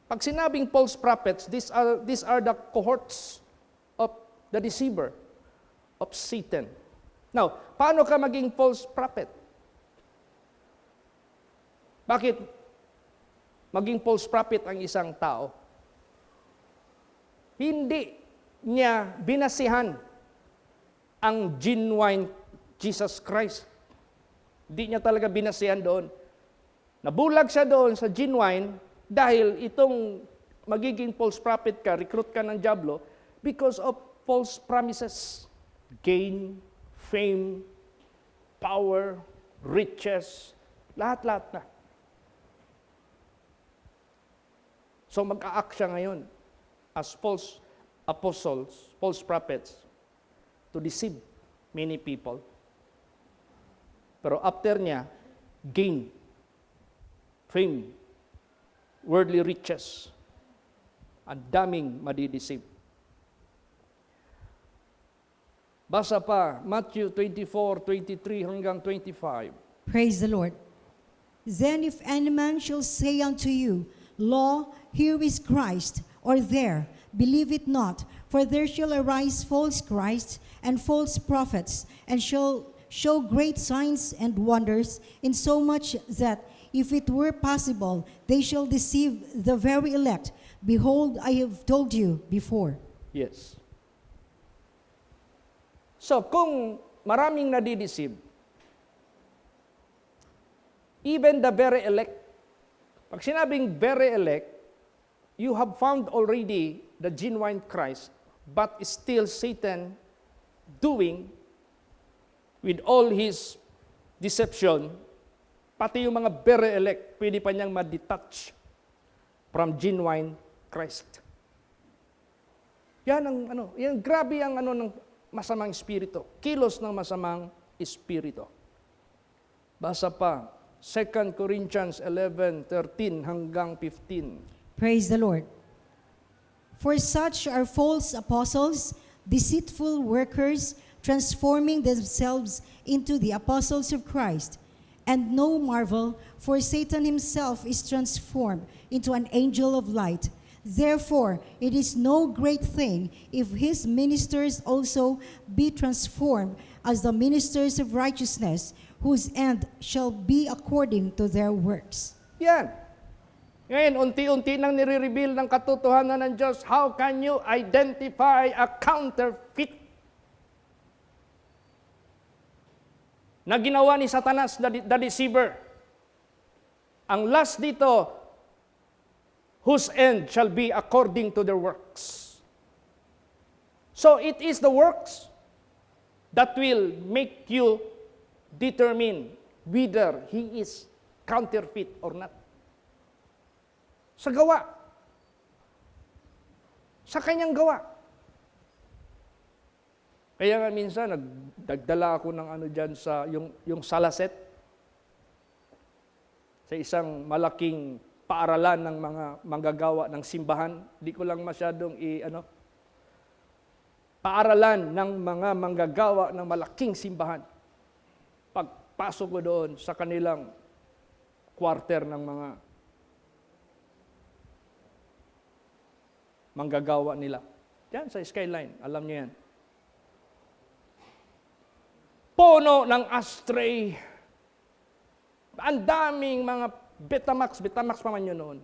Pag sinabing false prophets, these are the cohorts of the deceiver, of Satan. Now, paano ka maging false prophet? Bakit maging false prophet ang isang tao? Hindi niya binasihan ang genuine Jesus Christ. Hindi niya talaga binasihan doon. Nabulag siya doon sa genuine dahil itong magiging false prophet ka, recruit ka ng dyablo because of false promises. Gain, fame, power, riches, lahat-lahat na. So mag-a-act siya ngayon as false apostles, false prophets, to deceive many people. Pero after niya, gain, fame, worldly riches, ang daming madideceive. Basa pa, Matthew 24:23 hanggang 25. Praise the Lord. Then if any man shall say unto you, Lo, here is Christ, or there, believe it not, for there shall arise false Christs and false prophets, and shall show great signs and wonders, insomuch that if it were possible, they shall deceive the very elect. Behold, I have told you before. Yes. So, kung maraming nadideceive, even the very elect, pag sinabing very elect, you have found already the genuine Christ, but still Satan doing with all his deception, pati yung mga very elect, pwede pa niyang ma-detach from genuine Christ. Yan ang grabe ang ng masamang espiritu. Kilos ng masamang espiritu. Basa pa, 2 Corinthians 11:13 hanggang 15. Praise the Lord. For such are false apostles, deceitful workers, transforming themselves into the apostles of Christ. And no marvel, for Satan himself is transformed into an angel of light. Therefore, it is no great thing if his ministers also be transformed as the ministers of righteousness, whose end shall be according to their works. Yan. Ngayon, unti-unti nang nire-reveal ng katotohanan ng Diyos, how can you identify a counterfeit na ginawa ni Satanas, the deceiver? Ang last dito, whose end shall be according to their works. So it is the works that will make you determine whether he is counterfeit or not. Sa gawa. Sa kanyang gawa. Kaya nga minsan, nagdala ako ng dyan sa, yung salaset, sa isang malaking paaralan ng mga manggagawa ng simbahan. Di ko lang masyadong paaralan ng mga manggagawa ng malaking simbahan. Pagpasok ko doon sa kanilang quarter ng mga manggagawa nila. Diyan sa Skyline, alam niyo yan. Puno ng ashtray. Ang daming mga Betamax pa man yun noon.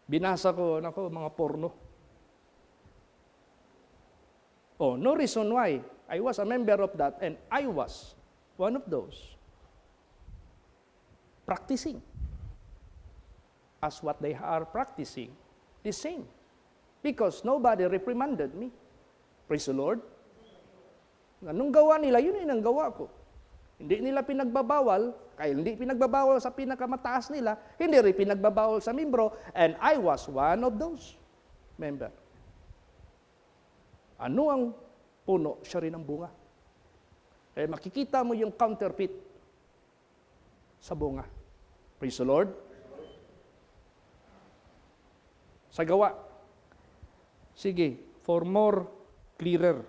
Binasa ko, mga porno. Oh, no reason why. I was a member of that and I was one of those practicing as what they are practicing, the same. Because nobody reprimanded me. Praise the Lord. Anong gawa nila, yun ang gawa ko. Hindi nila pinagbabawal, kaya hindi pinagbabawal sa pinakamataas nila, hindi rin pinagbabawal sa membro, and I was one of those member. Ano ang puno? Siya rin ang bunga. Kaya makikita mo yung counterfeit sa bunga. Praise the Lord. Sa gawa. Sige, for more clearer.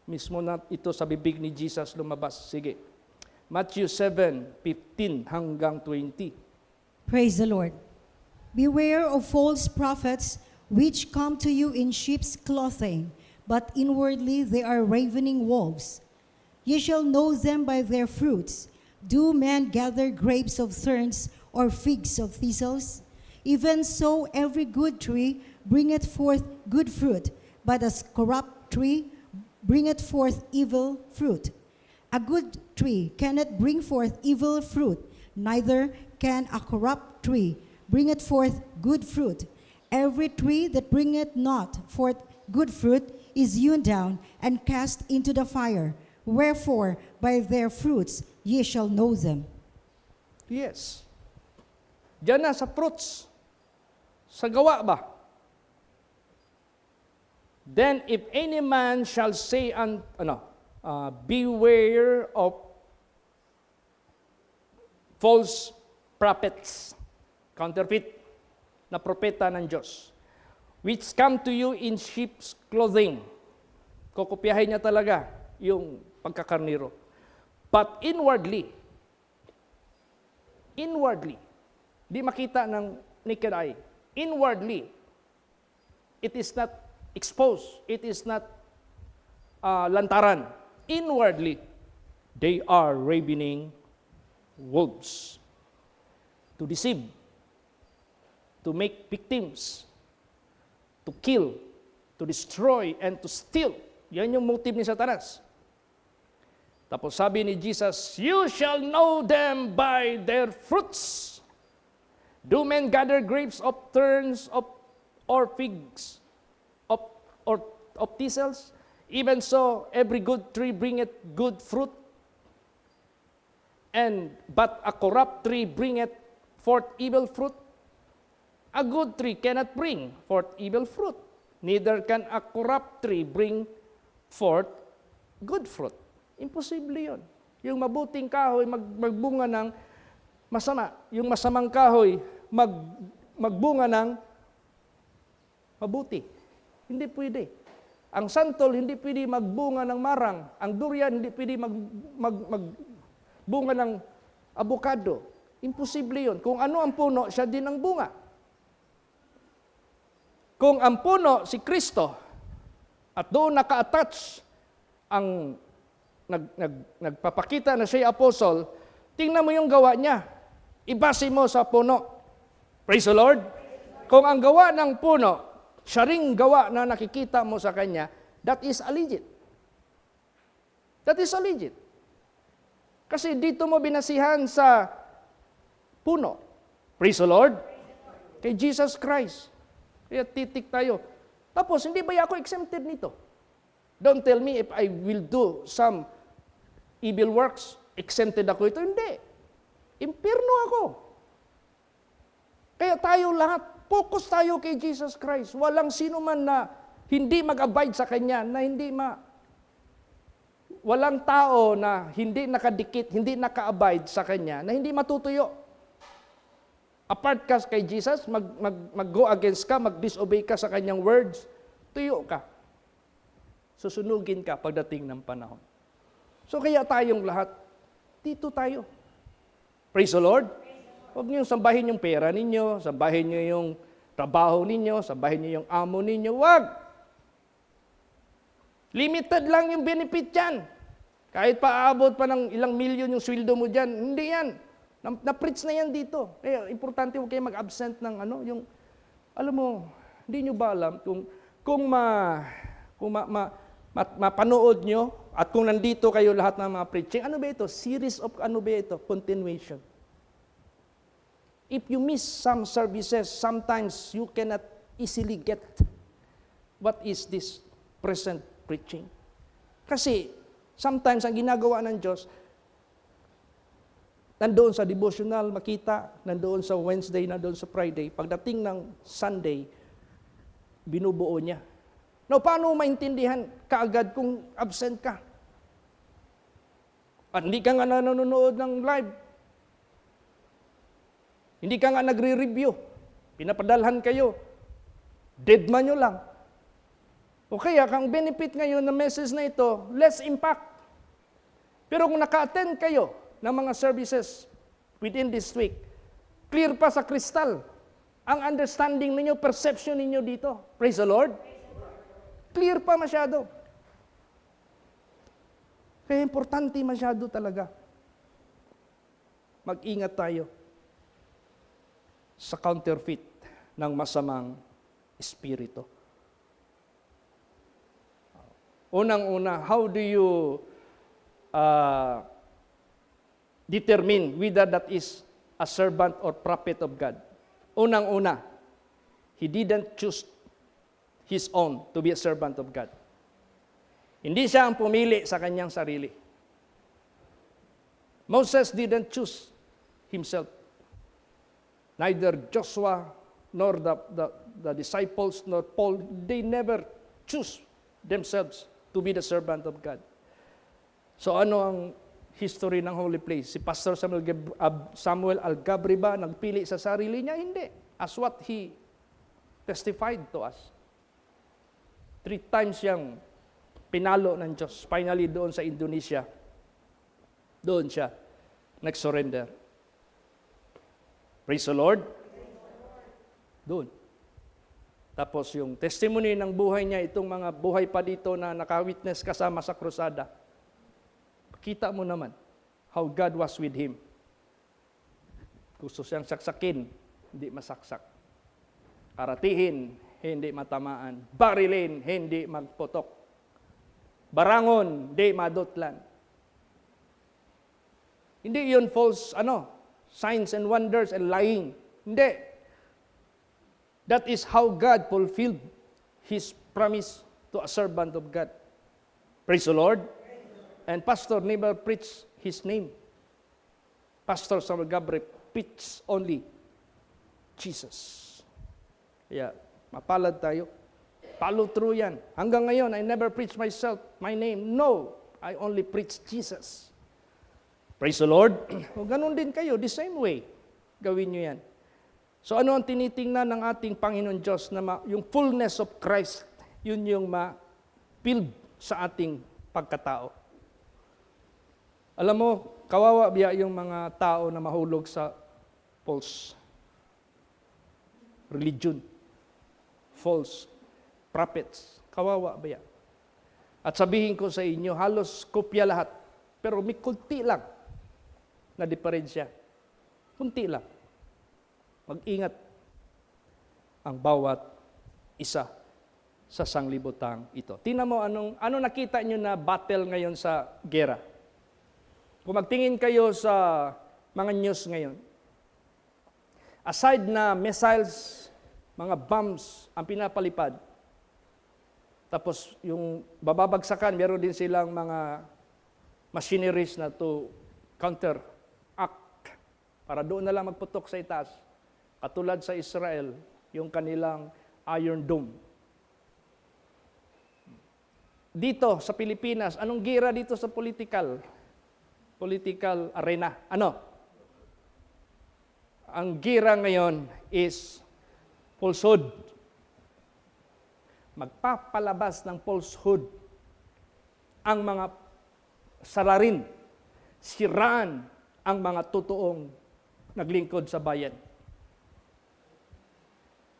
Mismo na ito sa bibig ni Jesus lumabas. Sige. Matthew 7:15 hanggang 20. Praise the Lord. Beware of false prophets which come to you in sheep's clothing, but inwardly they are ravening wolves. Ye shall know them by their fruits. Do men gather grapes of thorns or figs of thistles? Even so, every good tree bringeth forth good fruit, but a corrupt tree bringeth forth evil fruit. A good tree cannot bring forth evil fruit, neither can a corrupt tree bringeth forth good fruit. Every tree that bringeth not forth good fruit is hewn down and cast into the fire. Wherefore, by their fruits ye shall know them. Yes. Diyan na sa fruits. Sa gawa ba? Then if any man shall say, beware of false prophets, counterfeit na propeta ng Diyos, which come to you in sheep's clothing. Kokopyahin niya talaga yung pagkakarniro. But inwardly, di makita ng naked eye, inwardly, it is not exposed, it is not lantaran. Inwardly, they are ravening wolves to deceive, to make victims, to kill, to destroy, and to steal. Yan yung motive ni Satanas. Tapos sabi ni Jesus, you shall know them by their fruits. Do men gather grapes of thorns or figs of thistles? Even so, every good tree bringeth good fruit, but a corrupt tree bringeth forth evil fruit. A good tree cannot bring forth evil fruit, neither can a corrupt tree bring forth good fruit. Imposible yun. Yung mabuting kahoy magbunga ng masama. Yung masamang kahoy, magbunga ng mabuti. Hindi pwede. Ang santol, hindi pwede magbunga ng marang. Ang durian, hindi pwede magbunga ng abukado. Imposible yun. Kung ano ang puno, siya din ang bunga. Kung ang puno, si Kristo, at doon naka-attach ang nagpapakita na siya apostle, tingnan mo yung gawa niya. Ibase mo sa puno. Praise the Lord. Kung ang gawa ng puno, siya ring gawa na nakikita mo sa kanya, that is legit. That is legit. Kasi dito mo binasihan sa puno. Praise the Lord. Kay Jesus Christ. Kaya titik tayo. Tapos, hindi ba ako exempted nito? Don't tell me if I will do some evil works, exempted ako ito. Hindi. Impierno ako. Kaya tayo lahat, focus tayo kay Jesus Christ. Walang sino man na hindi mag-abide sa Kanya, na walang tao na hindi nakadikit, hindi naka-abide sa Kanya, na hindi matutuyo. Apart ka kay Jesus, mag-go against ka, mag-disobey ka sa Kanyang words, tuyo ka. Susunugin ka pagdating ng panahon. So kaya tayong lahat, dito tayo. Praise the Lord. Huwag niyo sambahin yung pera ninyo, sambahin niyo yung trabaho ninyo, sambahin niyo yung amo ninyo. Huwag! Limited lang yung benefit yan. Kahit paabot pa ng ilang milyon yung sweldo mo dyan, hindi yan. Na-preach na yan dito. Kaya importante huwag kayo mag-absent ng alam mo, hindi nyo ba alam kung mapanood nyo at kung nandito kayo lahat ng mga preaching, ano ba ito? Series of continuation. If you miss some services, sometimes you cannot easily get what is this present preaching. Kasi sometimes ang ginagawa ng Diyos, nandoon sa devotional makita, nandoon sa Wednesday, nandoon sa Friday, pagdating ng Sunday, binubuo niya. Now, paano maintindihan kaagad kung absent ka? At hindi ka nga nanonood ng live. Hindi ka nga nagre-review. Pinapadalhan kayo. Dead man nyo lang. O kaya, kang benefit ngayon ng message na ito, less impact. Pero kung naka-attend kayo ng mga services within this week, clear pa sa kristal ang understanding ninyo, perception ninyo dito. Praise the Lord. Clear pa masyado. Kaya importante masyado talaga. Mag-ingat tayo sa counterfeit ng masamang espiritu. Unang-una, how do you determine whether that is a servant or prophet of God? Unang-una, he didn't choose his own to be a servant of God. Hindi siya ang pumili sa kanyang sarili. Moses didn't choose himself. Neither Joshua nor the disciples nor Paul, they never choose themselves to be the servant of God. So ano ang history ng Holy Place? Si Pastor Samuel Algabri ba nagpili sa sarili niya? Hindi. As what he testified to us. 3 times siyang pinalo ng Diyos. Finally, doon sa Indonesia, doon siya nag-surrender. Praise the Lord. Doon. Tapos yung testimony ng buhay niya, itong mga buhay pa dito na nakawitness kasama sa krusada. Kita mo naman how God was with him. Gusto siyang saksakin, hindi masaksak. Aratihin, hindi matamaan. Barilin, hindi magputok. Barangon, hindi madutlan. Hindi yun false, signs and wonders and lying. Hindi. That is how God fulfilled His promise to a servant of God. Praise the Lord. And pastor never preached his name. Pastor Samuel Gabriel preached only Jesus. Kaya, mapalad tayo. Follow through yan. Hanggang ngayon, I never preach myself, my name. No, I only preach Jesus. Praise the Lord. O ganun din kayo, the same way. Gawin nyo yan. So ano ang tinitingnan ng ating Panginoon Diyos na yung fullness of Christ, yun yung ma-build sa ating pagkatao. Alam mo, kawawa biya yung mga tao na mahulog sa false religion, false prophets. Kawawa biya. At sabihin ko sa inyo, halos kopya lahat. Pero may kunti lang na diferensya. Kunti lang. Mag-ingat ang bawat isa sa sanglibutang ito. Tingnan mo ano nakita nyo na battle ngayon sa gera. Kung magtingin kayo sa mga news ngayon, aside na missiles, mga bombs ang pinapalipad, tapos yung bababagsakan, meron din silang mga machineries na to counteract para doon na lang magputok sa itaas. Katulad sa Israel, yung kanilang Iron Dome. Dito sa Pilipinas, anong gira dito sa political arena? Ano? Ang gira ngayon is falsehood. Magpapalabas ng falsehood ang mga salarin, siraan ang mga totoong naglingkod sa bayan.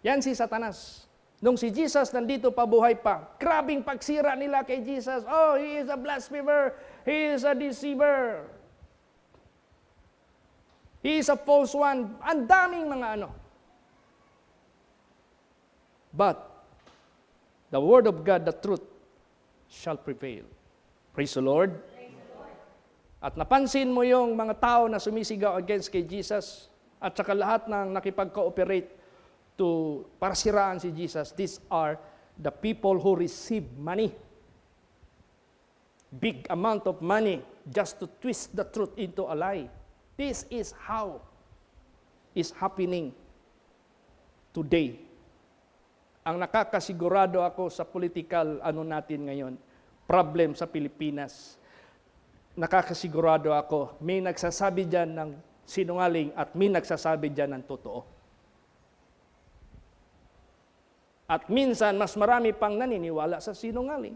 Yan si Satanas. Nung si Jesus nandito pa, buhay pa, grabing pagsira nila kay Jesus. Oh, he is a blasphemer. He is a deceiver. He is a false one. Ang daming mga ano. But, the word of God, the truth, shall prevail. Praise the Lord. At napansin mo yung mga tao na sumisigaw against kay Jesus at saka lahat ng nakipag-cooperate para siraan si Jesus. These are the people who receive money. Big amount of money just to twist the truth into a lie. This is how is happening today. Ang nakakasigurado ako sa political natin ngayon, problem sa Pilipinas, nakakasigurado ako, may nagsasabi dyan ng sinungaling at may nagsasabi dyan ng totoo. At minsan, mas marami pang naniniwala sa sinungaling.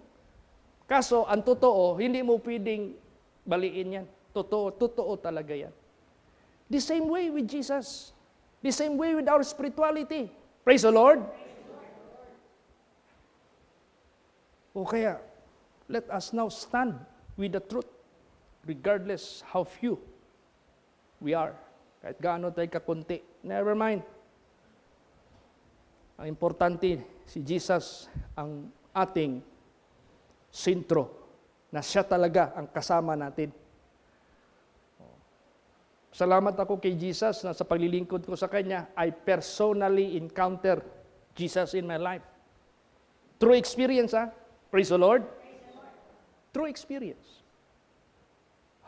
Kaso, ang totoo, hindi mo pwedeng baliin yan. Totoo talaga yan. The same way with Jesus. The same way with our spirituality. Praise the Lord. O kaya, let us now stand with the truth, regardless how few we are. Kahit gaano tayo kakunti. Never mind. Ang importante, si Jesus ang ating sentro, na siya talaga ang kasama natin. Salamat ako kay Jesus na sa paglilingkod ko sa Kanya, I personally encounter Jesus in my life. True experience, ha? Praise the Lord. True experience.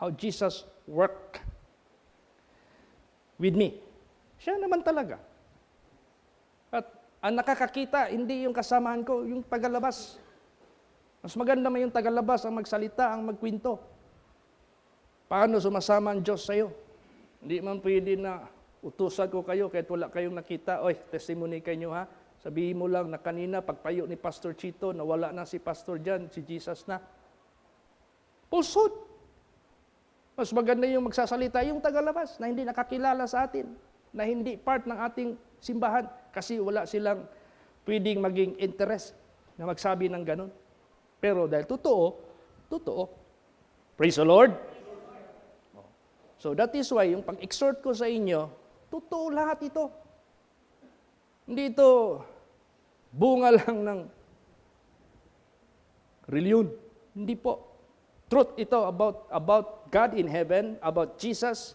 How Jesus worked with me. Siya naman talaga. At ang nakakakita, hindi yung kasamahan ko, yung tagalabas. Mas maganda may yung tagalabas ang magsalita, ang magkwento. Paano sumasama ang Diyos sa'yo? Hindi man pwede na utusan ko kayo kahit wala kayong nakita. Oy, testimony kayo ha. Sabihin mo lang na kanina, pagpayo ni Pastor Chito, nawala na si Pastor Jan, si Jesus na. Falsehood. Mas maganda yung magsasalita, yung tagalabas, na hindi nakakilala sa atin, na hindi part ng ating simbahan, kasi wala silang pwedeng maging interest na magsabi ng ganun. Pero dahil totoo. Praise the Lord. So that is why, yung pag-exhort ko sa inyo, totoo lahat ito. Hindi ito bunga lang ng reliyon. Hindi po. Truth ito about God in heaven, about Jesus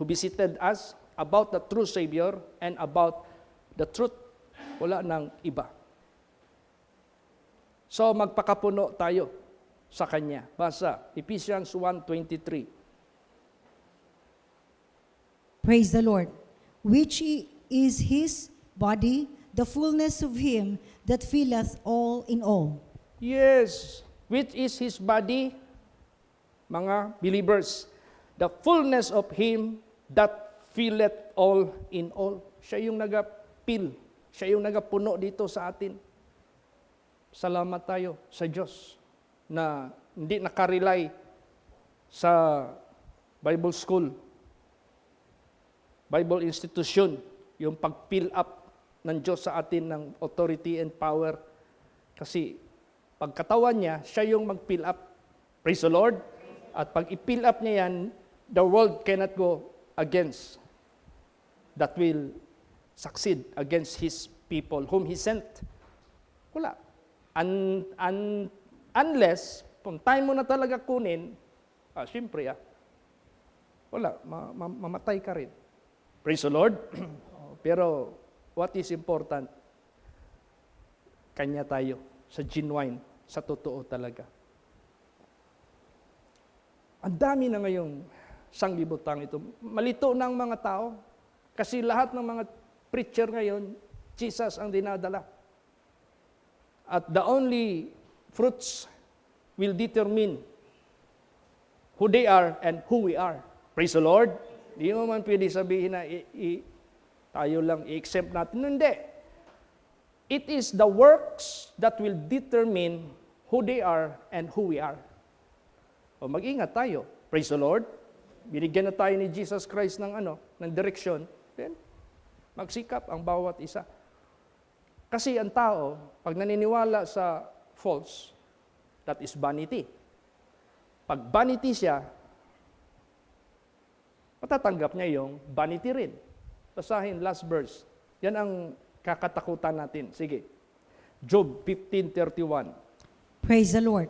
who visited us, about the true Savior, and about the truth. Wala nang iba. So magpakapuno tayo sa Kanya. Basa, Ephesians 1:23. Praise the Lord. Which is His body, the fullness of Him that filleth all in all. Yes, which is His body, mga believers, the fullness of Him that filleth all in all. Siya yung nag-fill. Siya yung nagapuno dito sa atin. Salamat tayo sa Diyos na hindi nakarely sa Bible school, Bible institution, yung pag-fill up ng Diyos sa atin ng authority and power. Kasi pagkatawan niya, siya yung mag-fill up. Praise the Lord. At pag i-fill up niya yan, the world cannot go against. That will succeed against His people whom He sent. Wala. Unless, kung time mo na talaga kunin, siyempre, wala, mamatay ka rin. Praise the Lord. Pero, what is important? Kanya tayo, sa genuine, sa totoo talaga. Ang dami na ngayong sanglibutang ito. Malito na ang mga tao. Kasi lahat ng mga preacher ngayon, Jesus ang dinadala. At the only fruits will determine who they are and who we are. Praise the Lord. Di mo man pwede sabihin na tayo lang i-accept natin. Hindi. It is the works that will determine who they are and who we are. O mag-ingat tayo. Praise the Lord. Binigyan na tayo ni Jesus Christ ng direksyon. Then, magsikap ang bawat isa. Kasi ang tao, pag naniniwala sa false, that is vanity. Pag vanity siya, matatanggap niya yung vanity rin. Basahin, last verse. Yan ang kakatakutan natin. Sige. Job 15:31. Praise the Lord.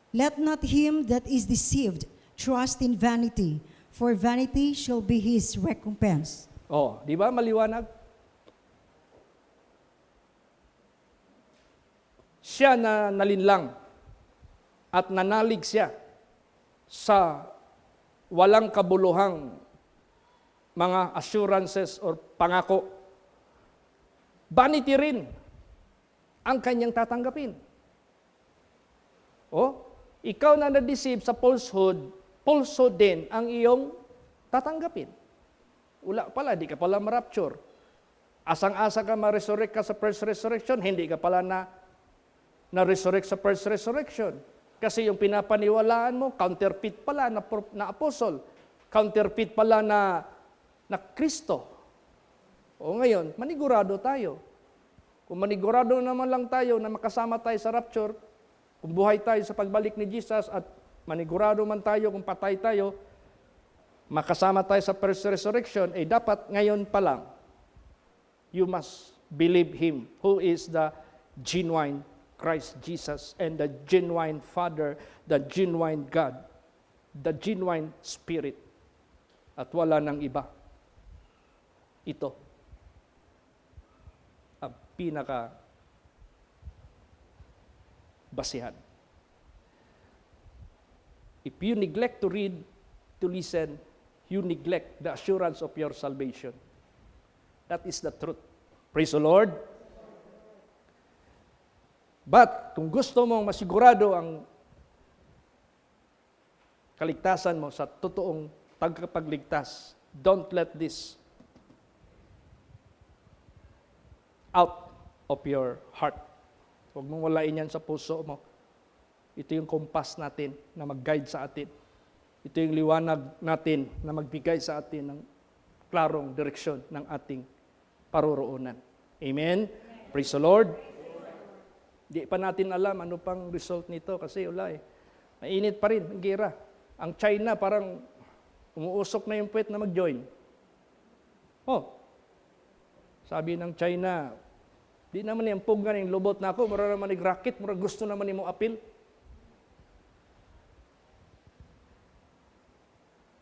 Let not him that is deceived trust in vanity, for vanity shall be his recompense. Oh, di ba maliwanag? Siya na nalinlang at nanalig siya sa walang kabuluhang mga assurances or pangako. Vanity rin ang kanyang tatanggapin. Oh, ikaw na na-deceive sa falsehood din ang iyong tatanggapin. Wala pala, di ka pala ma-rapture. Asang-asa ka ma-resurrect ka sa first resurrection, hindi ka pala na-resurrect sa first resurrection. Kasi yung pinapaniwalaan mo, counterfeit pala na apostle. Counterfeit pala na Kristo. O ngayon, manigurado tayo. Kung manigurado naman lang tayo na makasama tayo sa rapture, kung buhay tayo sa pagbalik ni Jesus at manigurado man tayo kung patay tayo, makasama tayo sa first resurrection, dapat ngayon pa lang, you must believe Him who is the genuine Christ Jesus and the genuine Father, the genuine God, the genuine Spirit. At wala nang iba. Ito ang pinaka basihan. If you neglect to read, to listen, you neglect the assurance of your salvation. That is the truth. Praise the Lord. But kung gusto mong masigurado ang kaligtasan mo sa totoong tagapagligtas, don't let this out of your heart. Huwag mong walain yan sa puso mo. Ito yung kompas natin na mag-guide sa atin. Ito yung liwanag natin na magbigay sa atin ng klarong direksyon ng ating paroroonan. Amen? Praise the Lord. Di pa natin alam ano pang result nito kasi wala mainit pa rin ang gera. Ang China parang umuusok na yung puwet na mag-join. Sabi ng China, di naman yung puggan yung lubot na ako, mara naman nag-rocket, mara gusto naman yung apil.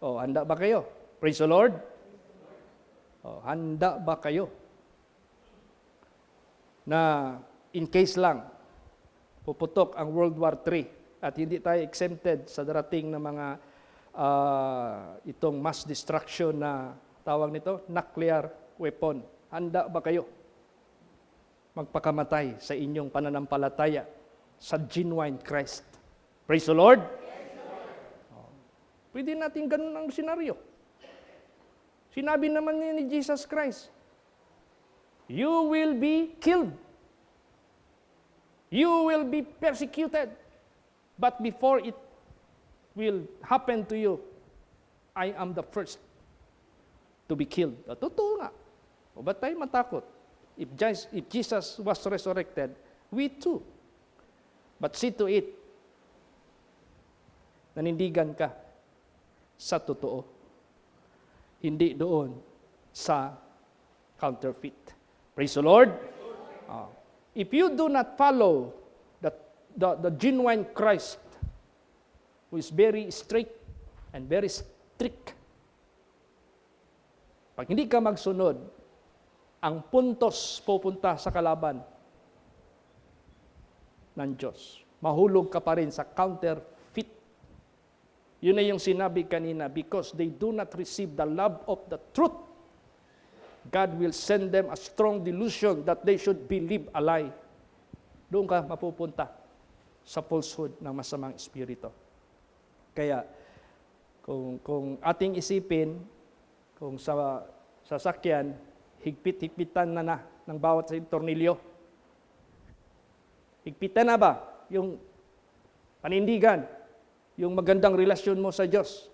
Handa ba kayo? Praise the Lord. Handa ba kayo? Na in case lang, puputok ang World War III at hindi tayo exempted sa darating na mga itong mass destruction na tawag nito, nuclear weapon. Handa ba kayo magpakamatay sa inyong pananampalataya sa genuine Christ? Praise the Lord. Pwede natin ganun ang senaryo. Sinabi naman niya ni Jesus Christ, you will be killed. You will be persecuted. But before it will happen to you, I am the first to be killed. Totoo nga. O ba't tayo matakot? If Jesus was resurrected, we too. But see to it, nanindigan ka sa totoo. Hindi doon sa counterfeit. Praise the Lord. If you do not follow the genuine Christ, who is very strict and very strict, pag hindi ka magsunod, ang puntos pupunta sa kalaban ng Diyos. Mahulog ka pa rin sa counterfeit. Yun na yung sinabi kanina, because they do not receive the love of the truth, God will send them a strong delusion that they should believe a lie. Doon ka mapupunta sa falsehood ng masamang espiritu. Kaya, kung ating isipin, kung sa sasakyan, higpit-higpitan na ng bawat sa tornilyo. Higpitan na ba yung panindigan, yung magandang relasyon mo sa Diyos?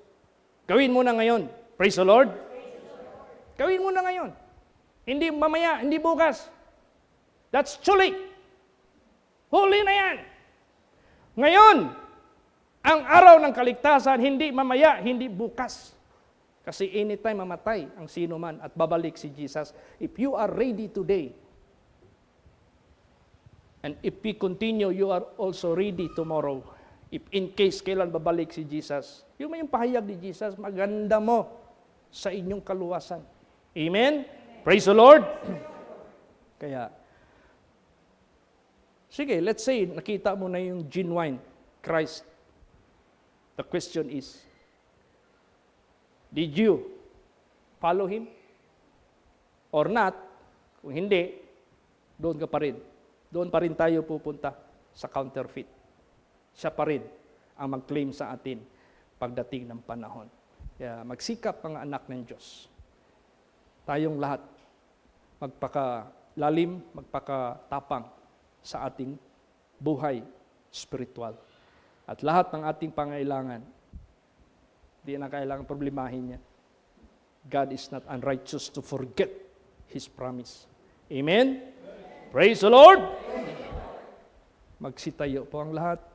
Gawin mo na ngayon. Praise the Lord. Gawin mo na ngayon. Hindi mamaya, hindi bukas. That's too late. Huli na yan. Ngayon, ang araw ng kaligtasan, hindi mamaya, hindi bukas. Kasi anytime mamatay ang sino man at babalik si Jesus. If you are ready today, and if we continue, you are also ready tomorrow. If in case kailan babalik si Jesus, yung may pahayag ni Jesus, maganda mo sa inyong kaluwasan. Amen? Praise the Lord. Kaya, sige, let's say, nakita mo na yung genuine Christ. The question is, did you follow Him? Or not? Kung hindi, doon ka pa rin. Doon pa rin tayo pupunta sa counterfeit. Siya pa rin ang mag-claim sa atin pagdating ng panahon. Kaya magsikap mga anak ng Diyos. Tayong lahat magpakalalim, magpakatapang sa ating buhay spiritual. At lahat ng ating pangailangan, di na kailangan problemahin niya. God is not unrighteous to forget His promise. Amen? Praise the Lord! Magsitayo po ang lahat.